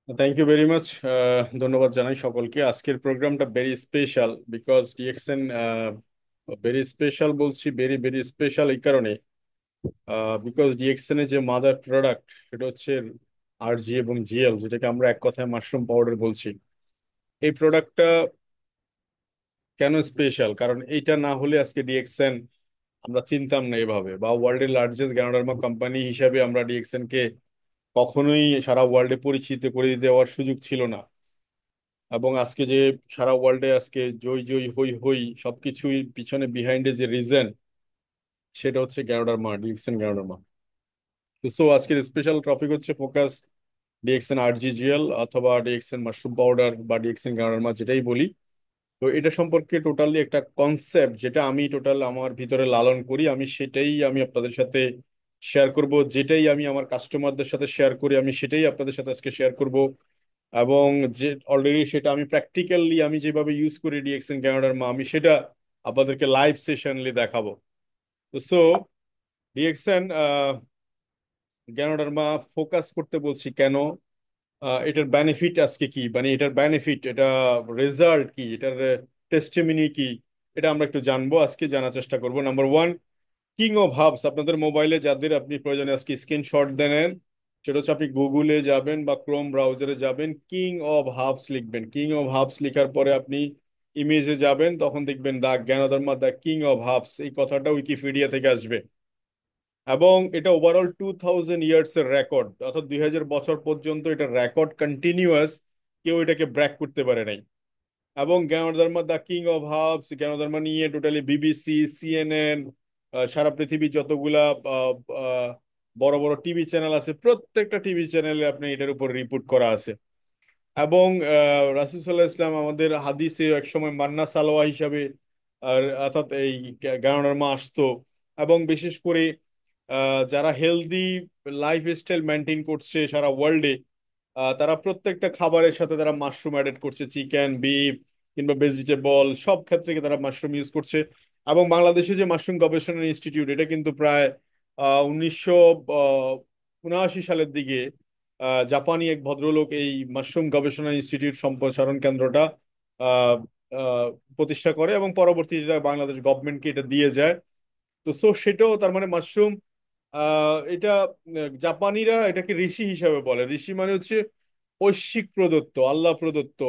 Thank you very much. ধন্যবাদ জানাই সকলকে। আজকের প্রোগ্রামটা very special because DXN very special বলছি, ভেরি ভেরি স্পেশাল এই কারণে বিকজ ডিএক্সএন এর যে মাদার প্রোডাক্ট সেটা হচ্ছে আরজি এবং জিএল, যেটাকে আমরা এক কথায় মাশরুম পাউডার বলছি। এই প্রোডাক্টটা কেন স্পেশাল? কারণ এইটা না হলে আজকে ডিএক্সএন আমরা চিনতাম না এভাবে, বা ওয়ার্ল্ডের লার্জেস্ট গ্যানোডার্মা কোম্পানি হিসাবে আমরা ডিএক্সএন কে কখনোই সারা ওয়ার্ল্ডে পরিচিত করে দেওয়ার সুযোগ ছিল না। এবং আজকে যে সারা ওয়ার্ল্ডে আজকে জই জই হই হই সবকিছুই পিছনে বিহাইন্ডে যে রিজন, সেটা হচ্ছে গ্যানোডার্মা, ডিএক্সএন গ্যানোডার্মা। সো আজকের স্পেশাল টপিক হচ্ছে ফোকাস ডিএক্সএন আরজিজিএল অথবা ডিএক্সএন মাশরুম পাউডার বা ডিএক্সএন গ্যানোডার্মা যেটাই বলি। তো এটা সম্পর্কে টোটালি একটা কনসেপ্ট যেটা আমি টোটাল আমার ভিতরে লালন করি, আমি সেটাই আমি আপনাদের সাথে শেয়ার করব। যেটাই আমি আমার কাস্টমারদের সাথে শেয়ার করি আমি সেটাই আপনাদের সাথে আজকে শেয়ার করব। এবং যে অলরেডি সেটা আমি প্র্যাকটিক্যালি আমি যেভাবে ইউজ করি ডিএক্সএন ক্যানাডার মা, আমি সেটা আপনাদেরকে লাইভ সেশনলি দেখাবো। তো ডিএক্সএন ক্যানাডার মা ফোকাস করতে বলছি কেন, এটার বেনিফিট আজকে কি, মানে এটার বেনিফিট, এটা রেজাল্ট কি, এটার টেস্টিমনি কি, এটা আমরা একটু জানবো আজকে, জানার চেষ্টা করব। Number one, king of hubs. আপনাদের মোবাইলে যাদের আপনি প্রয়োজনে আজকে স্ক্রিনশট দেন, সেটা হচ্ছে আপনি গুগলে যাবেন বা ক্রোম ব্রাউজারে যাবেন, কিং অফ হাবস লিখবেন। কিং অফ হাবস লেখার পরে আপনি ইমেজে যাবেন, তখন দেখবেন the ganoderma the king of herbs, এই কথাটা উইকিপিডিয়া থেকে আসবে। এবং এটা ওভারঅল 2000 ইয়ার্স এর রেকর্ড, অর্থাৎ 2000 বছর পর্যন্ত এটা রেকর্ড কন্টিনিউয়াস, কেউ এটাকে ব্রেক করতে পারে নাই। এবং জ্ঞানধর্মা দ্য কিং অফ হাবস, জ্ঞানধর্মা নিয়ে টোটালি বিবিসি, সিএনএন, সারা পৃথিবীর যতগুলা আহ, আহ, বড় বড় টিভি চ্যানেল আছে, প্রত্যেকটা টিভি চ্যানেলে আপনি এটার উপর রিপোর্ট করা আছে। এবং রাসূল সাল্লাল্লাহু আলাইহি ওয়াসাল্লাম আমাদের হাদিসে একসময় মান্না সালোয়া হিসাবে অর্থাৎ এই জ্ঞানধর্মা আসতো। এবং বিশেষ করে যারা হেলদি লাইফ স্টাইল মেনটেন করছে সারা ওয়ার্ল্ডে, তারা প্রত্যেকটা খাবারের সাথে তারা মাশরুম অ্যাডেড করছে, চিকেন, বিফ কিংবা ভেজিটেবল, সব ক্ষেত্রে কি তারা মাশরুম ইউজ করছে। এবং বাংলাদেশে যে মাশরুম গবেষণা ইনস্টিটিউট, এটা কিন্তু প্রায় 1979 সালের দিকে জাপানি এক ভদ্রলোক এই মাশরুম গবেষণা ইনস্টিটিউট সম্প্রসারণ কেন্দ্রটা আহ, আহ, প্রতিষ্ঠা করে, এবং পরবর্তীতে বাংলাদেশ গভর্নমেন্টকে এটা দিয়ে যায়। তো সেটাও তার মানে মাশরুম, এটা জাপানিরা এটাকে ঋষি হিসাবে বলে। ঋষি মানে হচ্ছে ঐশ্বিক প্রদত্ত, আল্লাহ প্রদত্ত,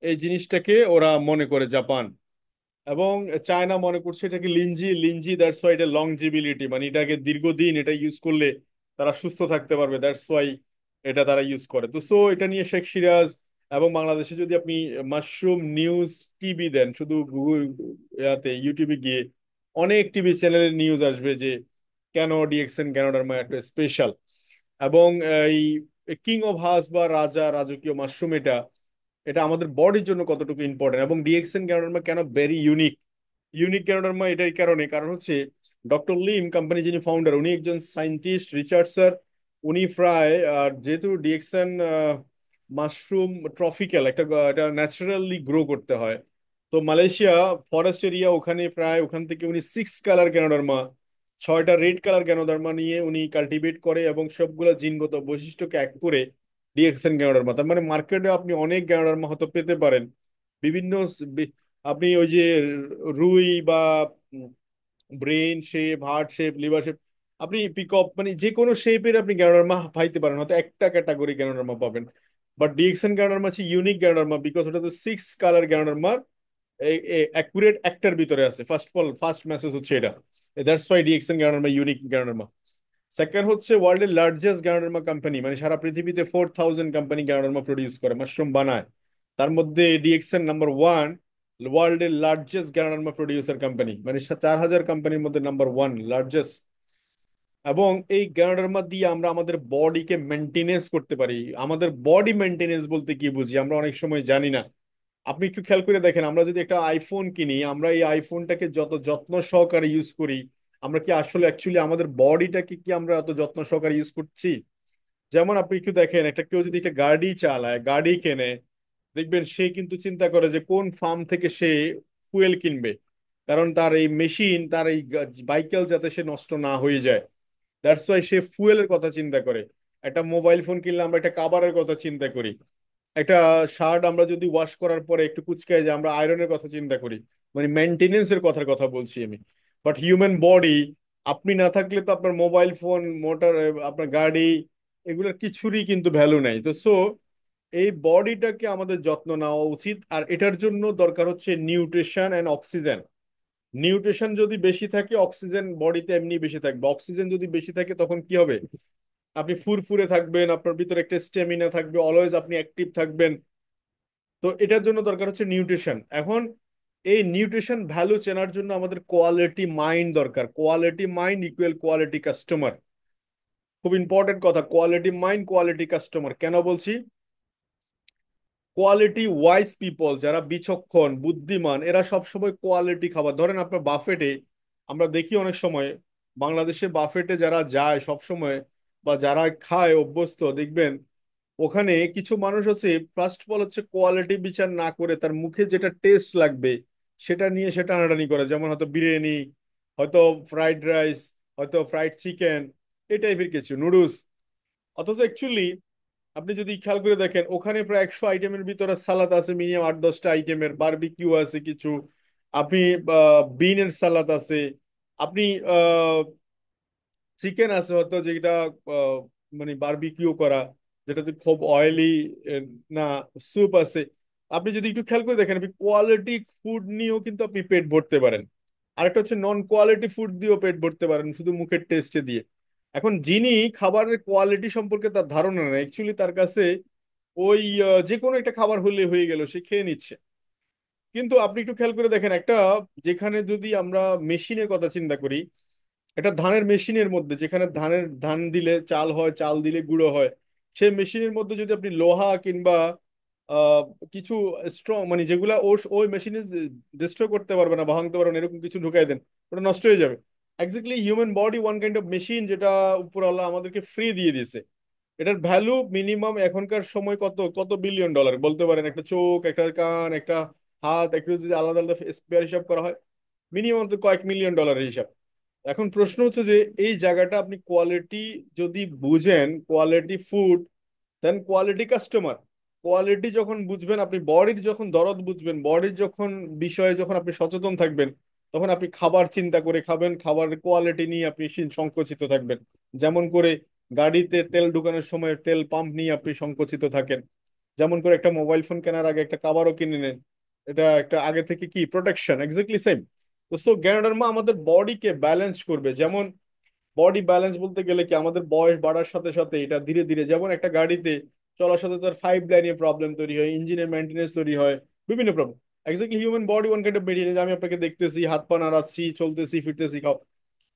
এই জিনিসটাকে ওরা মনে করে জাপান। এবং চায়না মনে করছে এটাকে লিনজি, লিনজি দ্যাটস ওয়াই এটা লংজিবিলিটি, মানে এটাকে দীর্ঘদিন এটা ইউজ করলে তারা সুস্থ থাকতে পারবে, দ্যাটস ওয়াই এটা তারা ইউজ করে। তো এটা নিয়ে শেখ সিরাজ, এবং বাংলাদেশে যদি আপনি মাশরুম নিউজ টিভি দেন, শুধু গুগল ইয়াতে ইউটিউবে গিয়ে অনেক টিভি চ্যানেলের নিউজ আসবে যে কেন ডিএক্সএন ক্যানাডার একটা স্পেশাল। এবং এই কিং অফ হার্স বা রাজা রাজকীয় মাশরুম, এটা এটা আমাদের বডির জন্য কতটুকু ইম্পর্টেন্ট, এবং ডিএক্সএন গ্যানোডার্মা কেন ভেরি ইউনিক। ইউনিক গ্যানোডার্মা এটাই কারণে, কারণ হচ্ছে ডক্টর লিম কোম্পানি যিনি ফাউন্ডার, উনি একজন সায়েন্টিস্ট রিসার্চার। উনি প্রায় যেহেতু ডিএক্সএন মাশরুম ট্রপিক্যাল একটা, এটা ন্যাচারালি গ্রো করতে হয়। তো মালয়েশিয়া ফরেস্ট এরিয়া, ওখানে প্রায় ওখান থেকে উনি 6 কালার গ্যানোডার্মা, 6টা রেড কালার গ্যানোডার্মা নিয়ে উনি কাল্টিভেট করে, এবং সবগুলো জিনগত বৈশিষ্ট্যকে এক করে ডিএক্সএন গ্যানোডার্মা। তার মানে মার্কেটে আপনি অনেক গ্যানোডার্মা হয়তো পেতে পারেন বিভিন্ন আপনি ওই যে রুই বা brain shape, heart shape, liver shape, আপনি পিকঅপ মানে যে কোনো শেপের আপনি গ্যানোডার্মা পাইতে পারেন, হয়তো একটা ক্যাটাগরি গ্যানোডার্মা পাবেন। বাট ডিএক্সএন গ্যানোডার্মা হচ্ছে ইউনিক গ্যানোডার্মা বিকজ ওটাতে 6 কালার গ্যানোডার্মার অ্যাকুরেট একটার ভিতরে আছে। First of all first message হচ্ছে এটা, that's why DXN Ganoderma unique Ganoderma. Second হচ্ছে ওয়ার্ল্ডের লার্জেস্ট গ্যানোডার্মা কোম্পানি, মানে সারা পৃথিবীতে 4000 কোম্পানি গ্যানোডার্মা প্রডিউস করে, মাশরুম বানায়। তার মধ্যে ডিএক্সএন নাম্বার ওয়ান, ওয়ার্ল্ডের লার্জেস্ট গ্যানোডার্মা প্রডিউসার কোম্পানি, মানে 4000 কোম্পানির মধ্যে নাম্বার ওয়ান লার্জেস্ট। এবং এই গ্যানোডার্মা দিয়ে আমরা আমাদের বডিকে মেনটেনেন্স করতে পারি। আমাদের বডি মেনটেনেন্স বলতে কি বুঝি আমরা অনেক সময় জানি না। আপনি একটু খেয়াল করে দেখেন, আমরা যদি একটা আইফোন কিনি, আমরা এই আইফোনটাকে যত যত্ন সহকারে ইউজ করি, আমরা কি আসলে অ্যাকচুয়ালি আমাদের বডিটাকে কি আমরা এত যত্ন সহকারে ইউজ করছি? যেমন আপনি একটু দেখেন, একটা কেউ যদি একটা গাড়ি চালায়, গাড়ি কেনে, দেখবেন সে কিন্তু চিন্তা করে যে কোন ফার্ম থেকে সে ফুয়েল কিনবে, কারণ তার এই মেশিন, তার এই বাইকেল যাতে সে নষ্ট না হয়ে যায়, দ্যাটস ওয়াই সে ফুয়েলের কথা চিন্তা করে। একটা মোবাইল ফোন কিনলে আমরা একটা কাভারের কথা চিন্তা করি, একটা শার্ট আমরা যদি ওয়াশ করার পরে একটু কুচকায় যায় আমরা আয়রনের কথা চিন্তা করি, মানে মেনটেনেন্সের কথার কথা বলছি আমি। বাট হিউম্যান বডি, আপনি না থাকলে তো আপনার মোবাইল ফোন, মোটর, আপনার গাড়ি, এগুলোর কিছুরই কিন্তু ভ্যালু নাই। তো সো এই বডিটাকে আমাদের যত্ন নেওয়া উচিত, আর এটার জন্য দরকার হচ্ছে নিউট্রিশন অ্যান্ড অক্সিজেন। নিউট্রিশন যদি বেশি থাকে, অক্সিজেন বডিতে এমনি বেশি থাকবে। অক্সিজেন যদি বেশি থাকে তখন কি হবে, আপনি ফুরফুরে থাকবেন, আপনার ভিতরে একটা স্টেমিনা থাকবে, অলওয়েজ আপনি অ্যাক্টিভ থাকবেন। তো এটার জন্য দরকার হচ্ছে নিউট্রিশন। এখন এই নিউট্রিশন ভ্যালু চেনার জন্য আমাদের কোয়ালিটি মাইন্ড দরকার। Quality mind equal quality customer. খুব ইম্পর্টেন্ট কথা, কোয়ালিটি মাইন্ড কোয়ালিটি কাস্টমার। কেন বলছি? কোয়ালিটি ওয়াইজ পিপল, যারা বিচক্ষণ বুদ্ধিমান, এরা সবসময় কোয়ালিটি খাবার। ধরেন আপনার বাফেটে, আমরা দেখি অনেক সময় বাংলাদেশের বাফেটে যারা যায় সব সময়, বা যারা খায় অভ্যস্ত, দেখবেন ওখানে কিছু মানুষ আছে ফার্স্ট অফ অল হচ্ছে কোয়ালিটি বিচার না করে তার মুখে যেটা টেস্ট লাগবে সেটা নিয়ে সেটা টানাটানি করে। যেমন হয়তো বিরিয়ানি, হয়তো ফ্রাইড রাইস, হয়তো ফ্রাইড চিকেন, এই টাইপের কিছু নুডলস। অথচ অ্যাকচুয়ালি আপনি যদি খেয়াল করে দেখেন ওখানে প্রায় 100 আইটেমের ভিতরে সালাদ আছে মিনিমাম 8-10টা আইটেমের, বারবিকিউ আছে কিছু, আপনি বিনের সালাদ আছে, আপনি চিকেন আছে হয়তো যেটা আহ, মানে বারবিকিউ করা, যেটাতে খুব অয়েলি না, স্যুপ আছে। আপনি যদি একটু খেয়াল করে দেখেন, আপনি কোয়ালিটি ফুড নিয়েও কিন্তু আপনি পেট ভরতে পারেন। আরেকটা হচ্ছে নন কোয়ালিটি ফুড দিয়েও পেট ভরতে পারেন শুধু মুখের টেস্টে দিয়ে। এখন যিনি খাবারের কোয়ালিটি সম্পর্কে তার ধারণা নেই, অ্যাকচুয়ালি তার কাছে ওই যে কোনো একটা খাবার হলে হয়ে গেল, সে খেয়ে নিচ্ছে। কিন্তু আপনি একটু খেয়াল করে দেখেন, একটা যেখানে যদি আমরা মেশিনের কথা চিন্তা করি, একটা ধানের মেশিনের মধ্যে যেখানে ধান দিলে চাল হয়, চাল দিলে গুঁড়ো হয়, সেই মেশিনের মধ্যে যদি আপনি লোহা কিংবা আহ, কিছু স্ট্রং, মানে যেগুলা ওই মেশিনে ডিস্ট্রয় করতে পারবে না, ভাঙতে পারবে না, এরকম কিছু ঢুকাই দেন, ওটা নষ্ট হয়ে যাবে। Exactly human body one kind of machine, যেটা উপরওয়ালা আমাদেরকে ফ্রি দিয়ে দিয়েছে। এটার ভ্যালু মিনিমাম এখনকার সময় কত কত বিলিয়ন ডলার বলতে পারেন। একটা চোখ, একটা কান, একটা হাত, একটু যদি আলাদা আলাদা স্পেয়ার হিসাব করা হয়, মিনিমাম তো কয়েক মিলিয়ন ডলারের হিসাব। এখন প্রশ্ন হচ্ছে যে এই জায়গাটা আপনি কোয়ালিটি যদি বুঝেন, কোয়ালিটি ফুড, দেন কোয়ালিটি কাস্টমার। কোয়ালিটি যখন বুঝবেন, আপনি বডির যখন দরদ বুঝবেন, বডির যখন বিষয়ে যখন আপনি সচেতন থাকবেন, তখন আপনি খাবার চিন্তা করে খাবেন, খাবারের কোয়ালিটি নিয়ে আপনি সংকুচিত থাকবেন। যেমন করে গাড়িতে তেল ঢুকানোর সময় তেল পাম্প নিয়ে আপনি সংকুচিত থাকেন, যেমন করে একটা মোবাইল ফোন কেনার আগে একটা কাভারও কিনে নেন, এটা একটা আগে থেকে কি প্রোটেকশন, এক্স্যাক্টলি সেম। তো সো জ্ঞানডার্মা আমাদের বডিকে ব্যালেন্স করবে। যেমন বডি ব্যালেন্স বলতে গেলে কি, আমাদের বয়স বাড়ার সাথে সাথে এটা ধীরে ধীরে, যেমন একটা গাড়িতে চলার সাথে তার 5 লাইনে প্রবলেম তৈরি হয়, ইঞ্জিনের মেনটেনেন্স তৈরি হয়, বিভিন্ন problem. Exactly human body one kind of maintenance. আমি আপনাকে দেখতেছি, হাত পা নাড়াচ্ছি, চলতেছি, ফিরতেছি, খাও।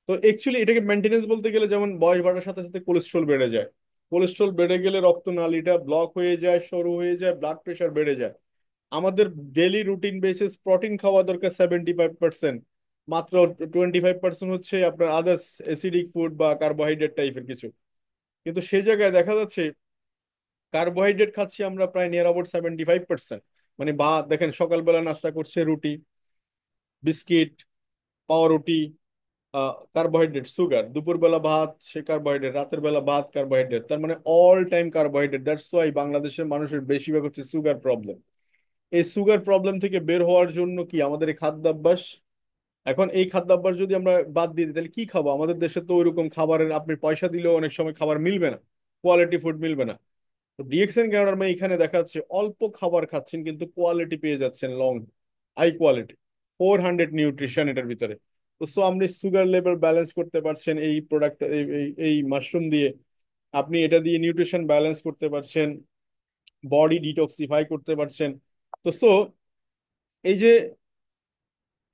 তো অ্যাকচুয়ালি এটাকে মেনটেনেন্স বলতে গেলে, যেমন বয়স বাড়ার সাথে সাথে কোলেস্ট্রল বেড়ে যায়। কোলেস্ট্রল বেড়ে গেলে রক্তনালীটা ব্লক হয়ে যায়, সরু হয়ে যায়, ব্লাড প্রেশার বেড়ে যায়। আমাদের ডেলি রুটিন বেসিস প্রোটিন খাওয়া দরকার 75%, মাত্র 25% হচ্ছে আপনার আদার্স অ্যাসিডিক ফুড বা কার্বোহাইড্রেট টাইপের কিছু। কিন্তু সেই জায়গায় দেখা যাচ্ছে কার্বোহাইড্রেট খাচ্ছি আমরা প্রায় নিয়ার অ্যাবাউট 75%। মানে ভাত দেখেন, সকালবেলা নাস্তা করছে রুটি, বিস্কিট, পাউরুটি, কার্বোহাইড্রেট, সুগার, দুপুরবেলা ভাত, সে কার্বোহাইড্রেট, রাতের বেলা ভাত, কার্বোহাইড্রেট, তার মানে all time carbohydrate. That's why বাংলাদেশের মানুষের বেশিরভাগ হচ্ছে সুগার প্রবলেম। এই সুগার প্রবলেম থেকে বের হওয়ার জন্য কি আমাদের এই খাদ্যাভ্যাস। এখন এই খাদ্যাভ্যাস যদি আমরা বাদ দিয়ে দিই তাহলে কি খাবো? আমাদের দেশে তো ওইরকম খাবারের, আপনি পয়সা দিলেও অনেক সময় খাবার মিলবে না, কোয়ালিটি ফুড মিলবে না। তো ডিএক্সএন ক্যানাডার এখানে দেখা যাচ্ছে অল্প খাবার খাচ্ছেন কিন্তু কোয়ালিটি পেয়ে যাচ্ছেন, লং হাই কোয়ালিটি, 400 নিউট্রিশন এটার ভিতরে। তো সো আপনি সুগার লেভেল ব্যালেন্স করতে পারছেন এই প্রোডাক্ট, এই মাশরুম দিয়ে। আপনি এটা দিয়ে নিউট্রিশন ব্যালেন্স করতে পারছেন, বডি ডিটক্সিফাই করতে পারছেন। তো সো এই যে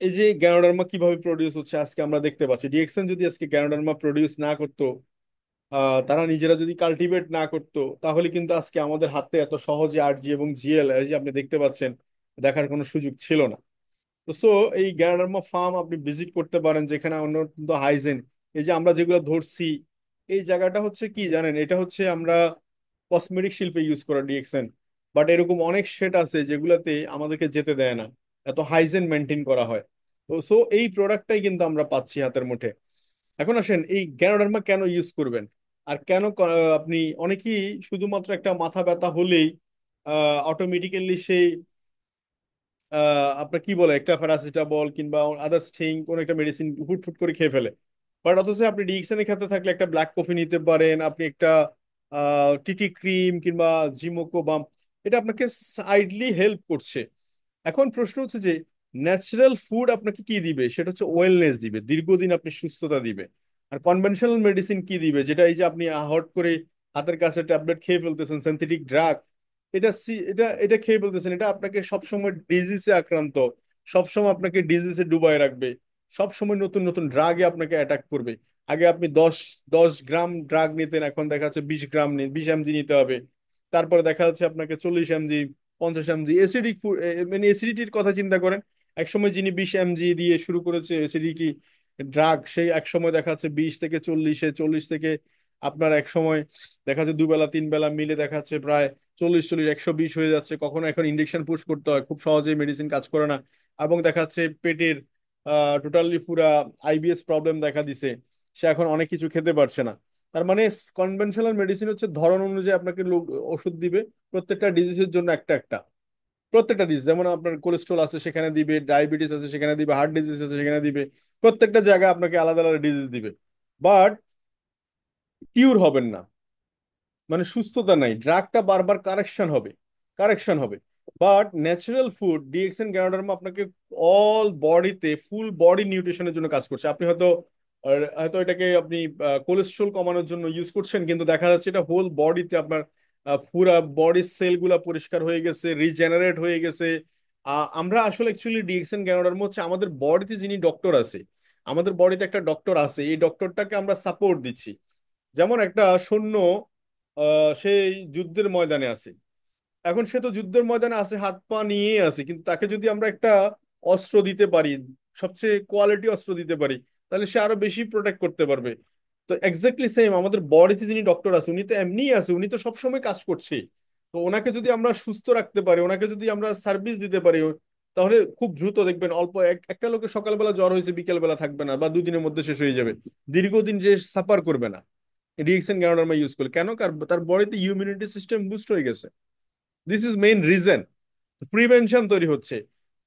এই যে গ্যানোডার্মা কিভাবে প্রডিউস হচ্ছে আজকে আমরা দেখতে পাচ্ছি, ডিএক্সএন যদি আজকে গ্যানোডার্মা প্রডিউস না করতো, তারা নিজেরা যদি কাল্টিভেট না করতো, তাহলে কিন্তু আজকে আমাদের হাতে এত সহজে আরজি এবং জিএল এই যে আপনি দেখতে পাচ্ছেন দেখার কোনো সুযোগ ছিল না। তো সো এই গ্যানোডার্মা ফার্ম আপনি ভিজিট করতে পারেন, যেখানে অত্যন্ত হাইজেন। এই যে আমরা যেগুলো ধরছি, এই জায়গাটা হচ্ছে কি জানেন, এটা হচ্ছে আমরা কসমেটিক শিল্পে ইউজ করা ডিএক্সএন। বাট এরকম অনেক শেড আছে যেগুলোতে আমাদেরকে যেতে দেয় না, এত হাইজেন মেনটেন করা হয়। তো সো এই প্রোডাক্টটাই কিন্তু আমরা পাচ্ছি হাতের মুঠে। এখন আসেন এই গ্যানোডার্মা কেন ইউজ করবেন। আর কেন আপনি অনেকেই শুধুমাত্র একটা মাথা ব্যথা হলেই অটোমেটিক্যালি সেই আপনার কি বলে একটা প্যারাসিটামল কিংবা আদার্স থিং কোন একটা মেডিসিন হুট ফুট করে খেয়ে ফেলে। বাট অথচ আপনি ডিএক্সএনের ক্ষেত্রে থাকলে একটা ব্ল্যাক কফি নিতে পারেন, আপনি একটা টিটি ক্রিম কিংবা জিমোকো বাম, এটা আপনাকে সাইডলি হেল্প করছে। এখন প্রশ্ন হচ্ছে যে ন্যাচারাল ফুড আপনাকে কি দিবে, সেটা হচ্ছে ওয়েলনেস দিবে, দীর্ঘদিন আপনি সুস্থতা দিবে। আর কনভেনশনাল মেডিসিন কি দিবে, যেটা এই যে আপনি হট করে হাতের কাছে ট্যাবলেট খেয়ে ফেলতেছেন, সিনথেটিক ড্রাগ, এটা এটা খেয়ে ফেলতেছেন, এটা আপনাকে সবসময় ডিজিজে আক্রান্ত, সবসময় আপনাকে ডিজিজে ডুবায় রাখবে, সবসময় নতুন নতুন ড্রাগে আপনাকে অ্যাটাক করবে। আগে আপনি 10 গ্রাম ড্রাগ নিতেন, এখন দেখা যাচ্ছে 20 গ্রাম 20 এমজি নিতে হবে। তারপরে দেখা যাচ্ছে আপনাকে 40 এমজি, 50 এমজি এসিডিক ফুড, মানে এসিডিটির কথা চিন্তা করেন। একসময় যিনি 20 এমজি দিয়ে শুরু করেছে এসিডিটি ড্রাগ, সেই একসময় দেখা যাচ্ছে 20 থেকে 40-এ, 40 থেকে আপনার একসময় দেখা যাচ্ছে দুবেলা তিন বেলা মিলে দেখা যাচ্ছে প্রায় 40-40 120 হয়ে যাচ্ছে। কখনো এখন ইনজেকশন পুশ করতে হয়, খুব সহজেই মেডিসিন কাজ করে না। এবং দেখা যাচ্ছে পেটের টোটালি পুরা আইবিএস প্রবলেম দেখা দিছে, সে এখন অনেক কিছু খেতে পারছে না। তার মানে কনভেনশনাল মেডিসিন হচ্ছে ধরন অনুযায়ী আপনাকে লোক ওষুধ দিবে, প্রত্যেকটা ডিজিজের জন্য একটা একটা। প্রত্যেকটা ডিজিজ, যেমন আপনার কোলেস্ট্রল আছে সেখানে দিবে, ডায়াবেটিস আছে সেখানে দিবে, হার্ট ডিজিজ আছে সেখানে দিবে, প্রত্যেকটা জায়গায় আপনাকে আলাদা আলাদা ডিজিজ দিবে। বাট কিউর হবেন না, মানে সুস্থতা নাই, ড্রাগটা বারবার কারেকশন হবে, কারেকশন হবে। But natural food DXN Ganoderma আপনাকে অল বডিতে ফুল বডি নিউট্রিশনের জন্য কাজ করছে। আপনি হয়তো হয়তো এটাকে আপনি কোলেস্ট্রল কমানোর জন্য ইউজ করছেন, কিন্তু দেখা যাচ্ছে এটা হোল বডিতে আপনার পুরা বডির সেলগুলা পরিষ্কার হয়ে গেছে, রিজেনারেট হয়ে গেছে। আমরা আসলে অ্যাকচুয়ালি ডিএক্সএন গ্যানোডার্মা হচ্ছে আমাদের বডিতে যিনি ডক্টর আছে, আমাদের বডিতে একটা ডক্টর আছে, এই ডক্টরটাকে আমরা সাপোর্ট দিচ্ছি। যেমন একটা সৈন্য সেই যুদ্ধের ময়দানে আছে, এখন সে তো যুদ্ধের ময়দানে আছে, হাত পা নিয়ে আছে, কিন্তু তাকে যদি আমরা একটা অস্ত্র দিতে পারি, সবচেয়ে কোয়ালিটি অস্ত্র দিতে পারি, তাহলে সে আরো বেশি প্রোটেক্ট করতে পারবে। তো এক্স্যাক্টলি সেম আমাদের বডিতে যিনি ডক্টর আছে, উনি তো এমনিই আছে, উনি তো সবসময় কাজ করছে। তো ওনাকে যদি আমরা সুস্থ রাখতে পারি, ওনাকে যদি আমরা সার্ভিস দিতে পারি, তাহলে খুব দ্রুত দেখবেন অল্প একটা লোকের সকালবেলা জ্বর হয়েছে বিকেল বেলা থাকবে না, বা 2 দিনের মধ্যে শেষ হয়ে যাবে, দীর্ঘদিন যে সাফার করবে না ডিএক্সএন গ্যানোডার্মা ইউজ করলে। কেন? কারণ তার বডিতে ইমিউনিটি সিস্টেম বুস্ট হয়ে গেছে। This is main reason. Prevention তৈরি হচ্ছে।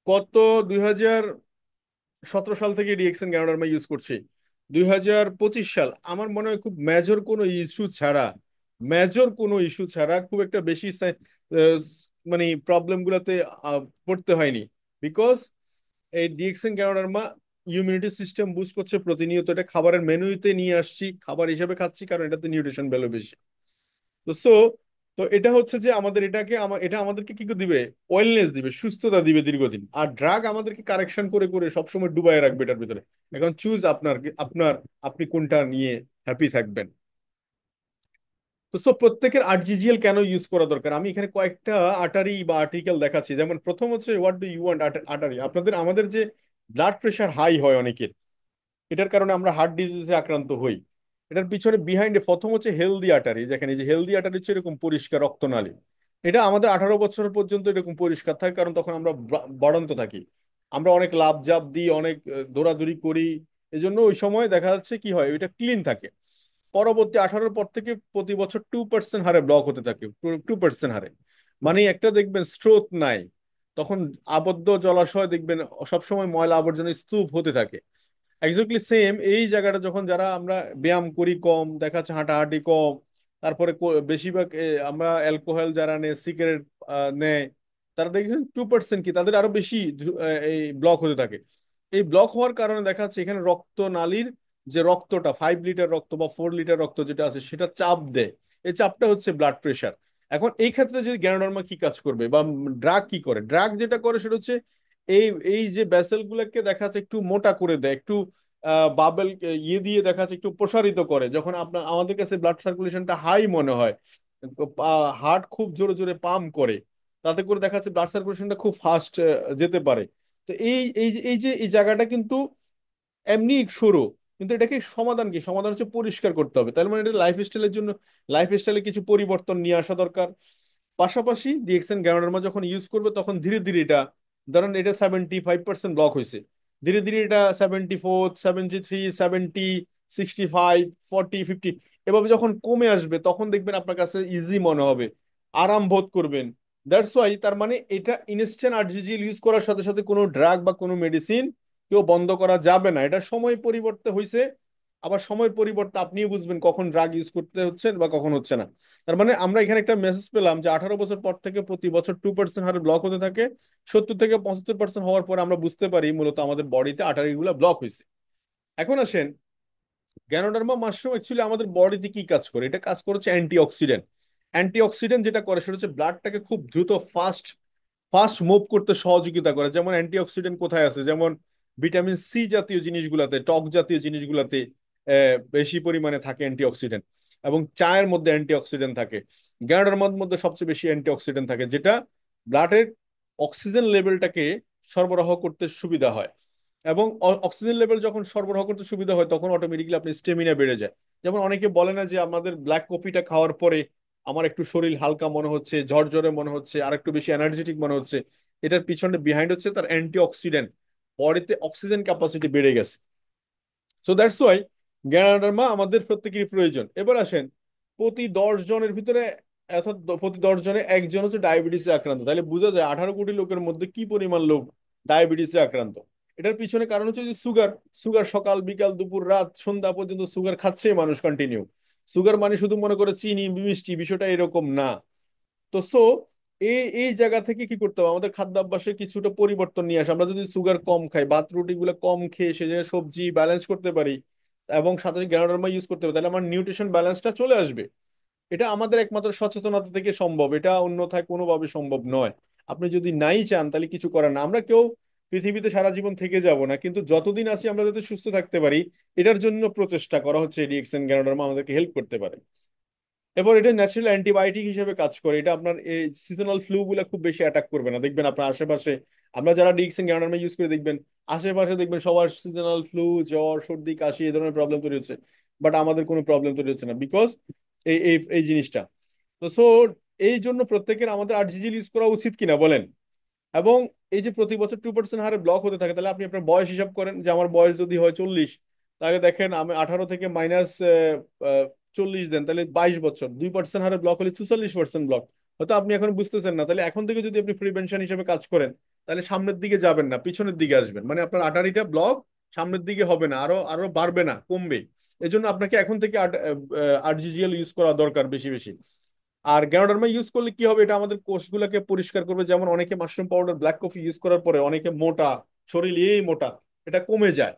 কত 2017 সাল থেকে ডিএক্সএন গ্যানোডার্মা ইউজ করছি, 2025 সাল আমার মনে হয় খুব মেজর কোনো ইস্যু ছাড়া, মেজর কোনো ইস্যু ছাড়া খুব একটা বেশি আহ, মানে প্রবলেম গুলাতে পড়তে হয়নি। বিকজ এই DXN Ganoderma immunity system boost করছে প্রতিনিয়ত, এটা খাবারের মেনুতে নিয়ে আসছি, খাবার হিসেবে খাচ্ছি, কারণ এটাতে নিউট্রিশন ভ্যালু বেশি। তো তো এটা হচ্ছে যে আমাদের এটাকে এটা আমাদেরকে কি করে দিবে, ওয়েলনেস দিবে, সুস্থতা দিবে দীর্ঘদিন। আর ড্রাগ আমাদেরকে কারেকশন করে করে সবসময় ডুবাই রাখবে এটার ভিতরে। এখন চুজ আপনার, আপনার আপনি কোনটা নিয়ে হ্যাপি থাকবেন। তো প্রত্যেকের আরজিজিএল কেন ইউজ করা দরকার, আমি এখানে কয়েকটা আটারি বা আর্টিকেল দেখাচ্ছি। যেমন প্রথম হচ্ছে হোয়াট ডু ইউ ওয়ান্ট আটারি। আমাদের যে ব্লাড প্রেশার হাই হয় অনেকের, এটার কারণে আমরা হার্ট ডিজিজে আক্রান্ত হই। এটার পিছনে বিহাইন্ডে প্রথম হচ্ছে হেলদি আর্টারি, যেখানে যে হেলদি আর্টারি হচ্ছে এরকম পরিষ্কার রক্তনালী, এটা আমাদের 18 বছর পর্যন্ত এরকম পরিষ্কার থাকে, কারণ তখন আমরা বাড়ন্ত থাকি, আমরা অনেক লাফ জাপ দিই, অনেক দৌড়াদৌড়ি করি, এজন্য ওই সময় দেখা যাচ্ছে কি হয়, ওইটা ক্লিন থাকে। পরবর্তী 18-র পর থেকে প্রতি বছর 2% হারে ব্লক হতে থাকে, 2% হারে। মানে একটা দেখবেন স্রোত নাই, তখন আবদ্ধ জলাশয় দেখবেন সবসময় ময়লা আবর্জনা স্তূপ হতে থাকে। এক্স্যাক্টলি সেম এই জায়গাটা যখন যারা আমরা ব্যায়াম করি কম, দেখা যাচ্ছে হাঁটাহাঁটি কম, তারপরে বেশিরভাগ আমরা অ্যালকোহল যারা নেয়, সিগারেট নেয়, তারা দেখবেন 2% কি তাদের আরো বেশি এই ব্লক হতে থাকে। এই ব্লক হওয়ার কারণে দেখা যাচ্ছে এখানে রক্ত নালীর যে রক্তটা 5 লিটার রক্ত বা 4 লিটার রক্ত যেটা আছে সেটা চাপ দেয়, এই চাপটা হচ্ছে ব্লাড প্রেশার। এখন এই ক্ষেত্রে যদি গ্যানোডার্মা কি কাজ করবে বা ড্রাগ কি করে, ড্রাগ যেটা করে সেটা হচ্ছে এই এই যে ভেসেল গুলাকে দেখা যাচ্ছে একটু মোটা করে দেয়, একটু বাবেল দিয়ে দেখা যাচ্ছে একটু প্রসারিত করে, যখন আপনার আমাদের কাছে ব্লাড সার্কুলেশনটা হাই মনে হয়, হার্ট খুব জোরে জোরে পাম্প করে, তাতে করে দেখা যাচ্ছে ব্লাড সার্কুলেশনটা খুব ফাস্ট যেতে পারে। তো এই জায়গাটা কিন্তু এমনি সরু, কিন্তু এটাকে সমাধান কি, সমাধান হচ্ছে পরিষ্কার করতে হবে। তার মানে এটা লাইফস্টাইলের জন্য, লাইফস্টাইলে কিছু পরিবর্তন নিয়ে আসা দরকার। পাশাপাশি ডিএক্সএন গ্যানোডার্মা যখন ইউজ করবে তখন ধীরে ধীরে এটা, ধরেন এটা 75% ব্লক হয়েছে, ধীরে ধীরে এটা 74, 73, 70, 65, 40, 50, এভাবে যখন কমে আসবে তখন দেখবেন আপনার কাছে ইজি মনে হবে, আরাম বোধ করবেন। দ্যাটস ওয়াই, তার মানে এটা ইনস্ট্যান্ট আর্টিফিশিয়াল ইউজ করার সাথে সাথে কোনো ড্রাগ বা কোনো মেডিসিন কেউ বন্ধ করা যাবে না। এটা সময় পরিবর্তে হয়েছে, আবার সময়ের পরিবর্তে আপনিও বুঝবেন কখন ড্রাগ ইউজ করতে হচ্ছে বা কখন হচ্ছে না। তার মানে আমরা এখানে একটা মেসেজ পেলাম যে 18 বছর পর থেকে প্রতি বছর 2% হারে ব্লক হতে থাকে। 70 থেকে 75% হওয়ার পরে আমরা বুঝতে পারি মূলত আমাদের বডিতে আর্টারি গুলা ব্লক হয়েছে। এখন আসেন, গ্যানোডার্মা মাশরুম অ্যাকচুয়ালি আমাদের বডিতে কি কাজ করে? এটা কাজ করছে অ্যান্টিঅক্সিডেন্ট। অ্যান্টিঅক্সিডেন্ট যেটা করে সেটা হচ্ছে ব্লাডটাকে খুব দ্রুত ফাস্ট ফাস্ট মুভ করতে সহযোগিতা করে। যেমন অ্যান্টিঅক্সিডেন্ট কোথায় আছে? যেমন ভিটামিন সি জাতীয় জিনিসগুলাতে, টক জাতীয় জিনিসগুলাতে বেশি পরিমাণে থাকে অ্যান্টিঅক্সিডেন্ট, এবং চায়ের মধ্যে অ্যান্টিঅক্সিডেন্ট থাকে। গ্যানোডার্মার মধ্যে সবচেয়ে বেশি অ্যান্টিঅক্সিডেন্ট থাকে, যেটা ব্লাডের অক্সিজেন লেভেলটাকে সরবরাহ করতে সুবিধা হয়। এবং অক্সিজেন লেভেল যখন সরবরাহ করতে সুবিধা হয় তখন অটোমেটিক্যালি আপনার স্টেমিনা বেড়ে যায়। যেমন অনেকে বলে না যে আমাদের ব্ল্যাক কফিটা খাওয়ার পরে আমার একটু শরীর হালকা মনে হচ্ছে, ঝরঝরে মনে হচ্ছে, আর একটু বেশি এনার্জেটিক মনে হচ্ছে। এটার পিছনে বিহাইন্ড হচ্ছে তার অ্যান্টি অক্সিডেন্ট, বডিতে অক্সিজেন ক্যাপাসিটি বেড়ে গেছে। সো দ্যাটস ওয়াই গ্যানোডার্মা আমাদের প্রত্যেকেরই প্রয়োজন। এবার আসেন, প্রতি 10 জনের ভিতরে, অর্থাৎ প্রতি 10 জনে একজন হচ্ছে ডায়াবেটিসে আক্রান্ত। তাহলে বোঝা যায় 18 কোটি লোকের মধ্যে কি পরিমাণ লোক ডায়াবেটিসে আক্রান্ত। এটার পিছনে কারণ হচ্ছে যে সুগার। সুগার সকাল বিকাল দুপুর রাত সন্ধ্যা পর্যন্ত সুগার খাচ্ছে মানুষ কন্টিনিউ। সুগার মানে শুধু মনে করে চিনি মিষ্টি, বিষয়টা এরকম না। তো সো এই এই জায়গা থেকে কি করতে হবে, আমাদের খাদ্যাভ্যাসে কিছুটা পরিবর্তন নিয়ে আসে। আমরা যদি সুগার কম খাই, ভাত রুটি গুলো কম খেয়ে সে জায়গায় সবজি ব্যালেন্স করতে পারি, এবং সাথে গ্রানোডার্মা ইউজ করতে পারি, তাহলে আমার নিউট্রিশন ব্যালেন্সটা চলে আসবে। এটা আমাদের একমাত্র সচেতনতা থেকে সম্ভব, এটা অন্যথায় কোনোভাবে সম্ভব নয়। আপনি যদি নাই চান তাহলে কিছু করার না। আমরা কেউ পৃথিবীতে সারা জীবন থেকে যাব না, কিন্তু যতদিন আছি আমরা যাতে সুস্থ থাকতে পারি এটার জন্য প্রচেষ্টা করা হচ্ছে। এডিএক্সএন গ্রানোডার্মা আমাদেরকে হেল্প করতে পারে। এবার এটা ন্যাচারাল অ্যান্টিবায়োটিক হিসেবে কাজ করে। এটা আপনার এই সিজনাল ফ্লু গুলা খুব বেশি অ্যাটাক করবে না। দেখবেন আপনার আশেপাশে, আমরা যারা ডিক্সেন গ্যানোডার্মা ইউজ করে দেখবেন আশেপাশে দেখবেন সবার সিজনাল ফ্লু, জ্বর, সর্দি, কাশি এই ধরনের প্রবলেম তৈরি হচ্ছে। বাট আমাদের কোনো প্রবলেম তৈরি হচ্ছে না, বিকজ এই এই এই জিনিসটা। তো সো এই জন্য প্রত্যেকের আমাদের আর্টিফিশিয়াল ইউজ করা উচিত কিনা বলেন? এবং এই যে প্রতি বছর 2% হারে ব্লক হতে থাকে, তাহলে আপনি আপনার বয়স হিসাব করেন, যে আমার বয়স যদি হয় 40, তাহলে দেখেন আমি 18 থেকে মাইনাস 40 দেন, তাহলে 22 বছর, 2% হারে ব্লক হলে 44% ব্লক। হয়তো আপনি এখন বুঝতেছেন না। তাহলে এখন থেকে যদি আপনি প্রিভেনশন হিসেবে কাজ করেন, তাহলে সামনের দিকে যাবেন না, পিছনের দিকে আসবেন। মানে আপনার আটারিটা ব্লক সামনের দিকে হবে না, আরো আরো বাড়বে না, কমবে। এই জন্য আপনাকে এখন থেকে আর্টিফিশিয়াল ইউজ করা দরকার বেশি বেশি। আর গ্যানোডার্মা ইউজ করলে কি হবে, এটা আমাদের কোষগুলোকে পরিষ্কার করবে। যেমন অনেকে mushroom powder, black coffee use করার পরে অনেকে মোটা, শরীর এই মোটা, এটা কমে যায়।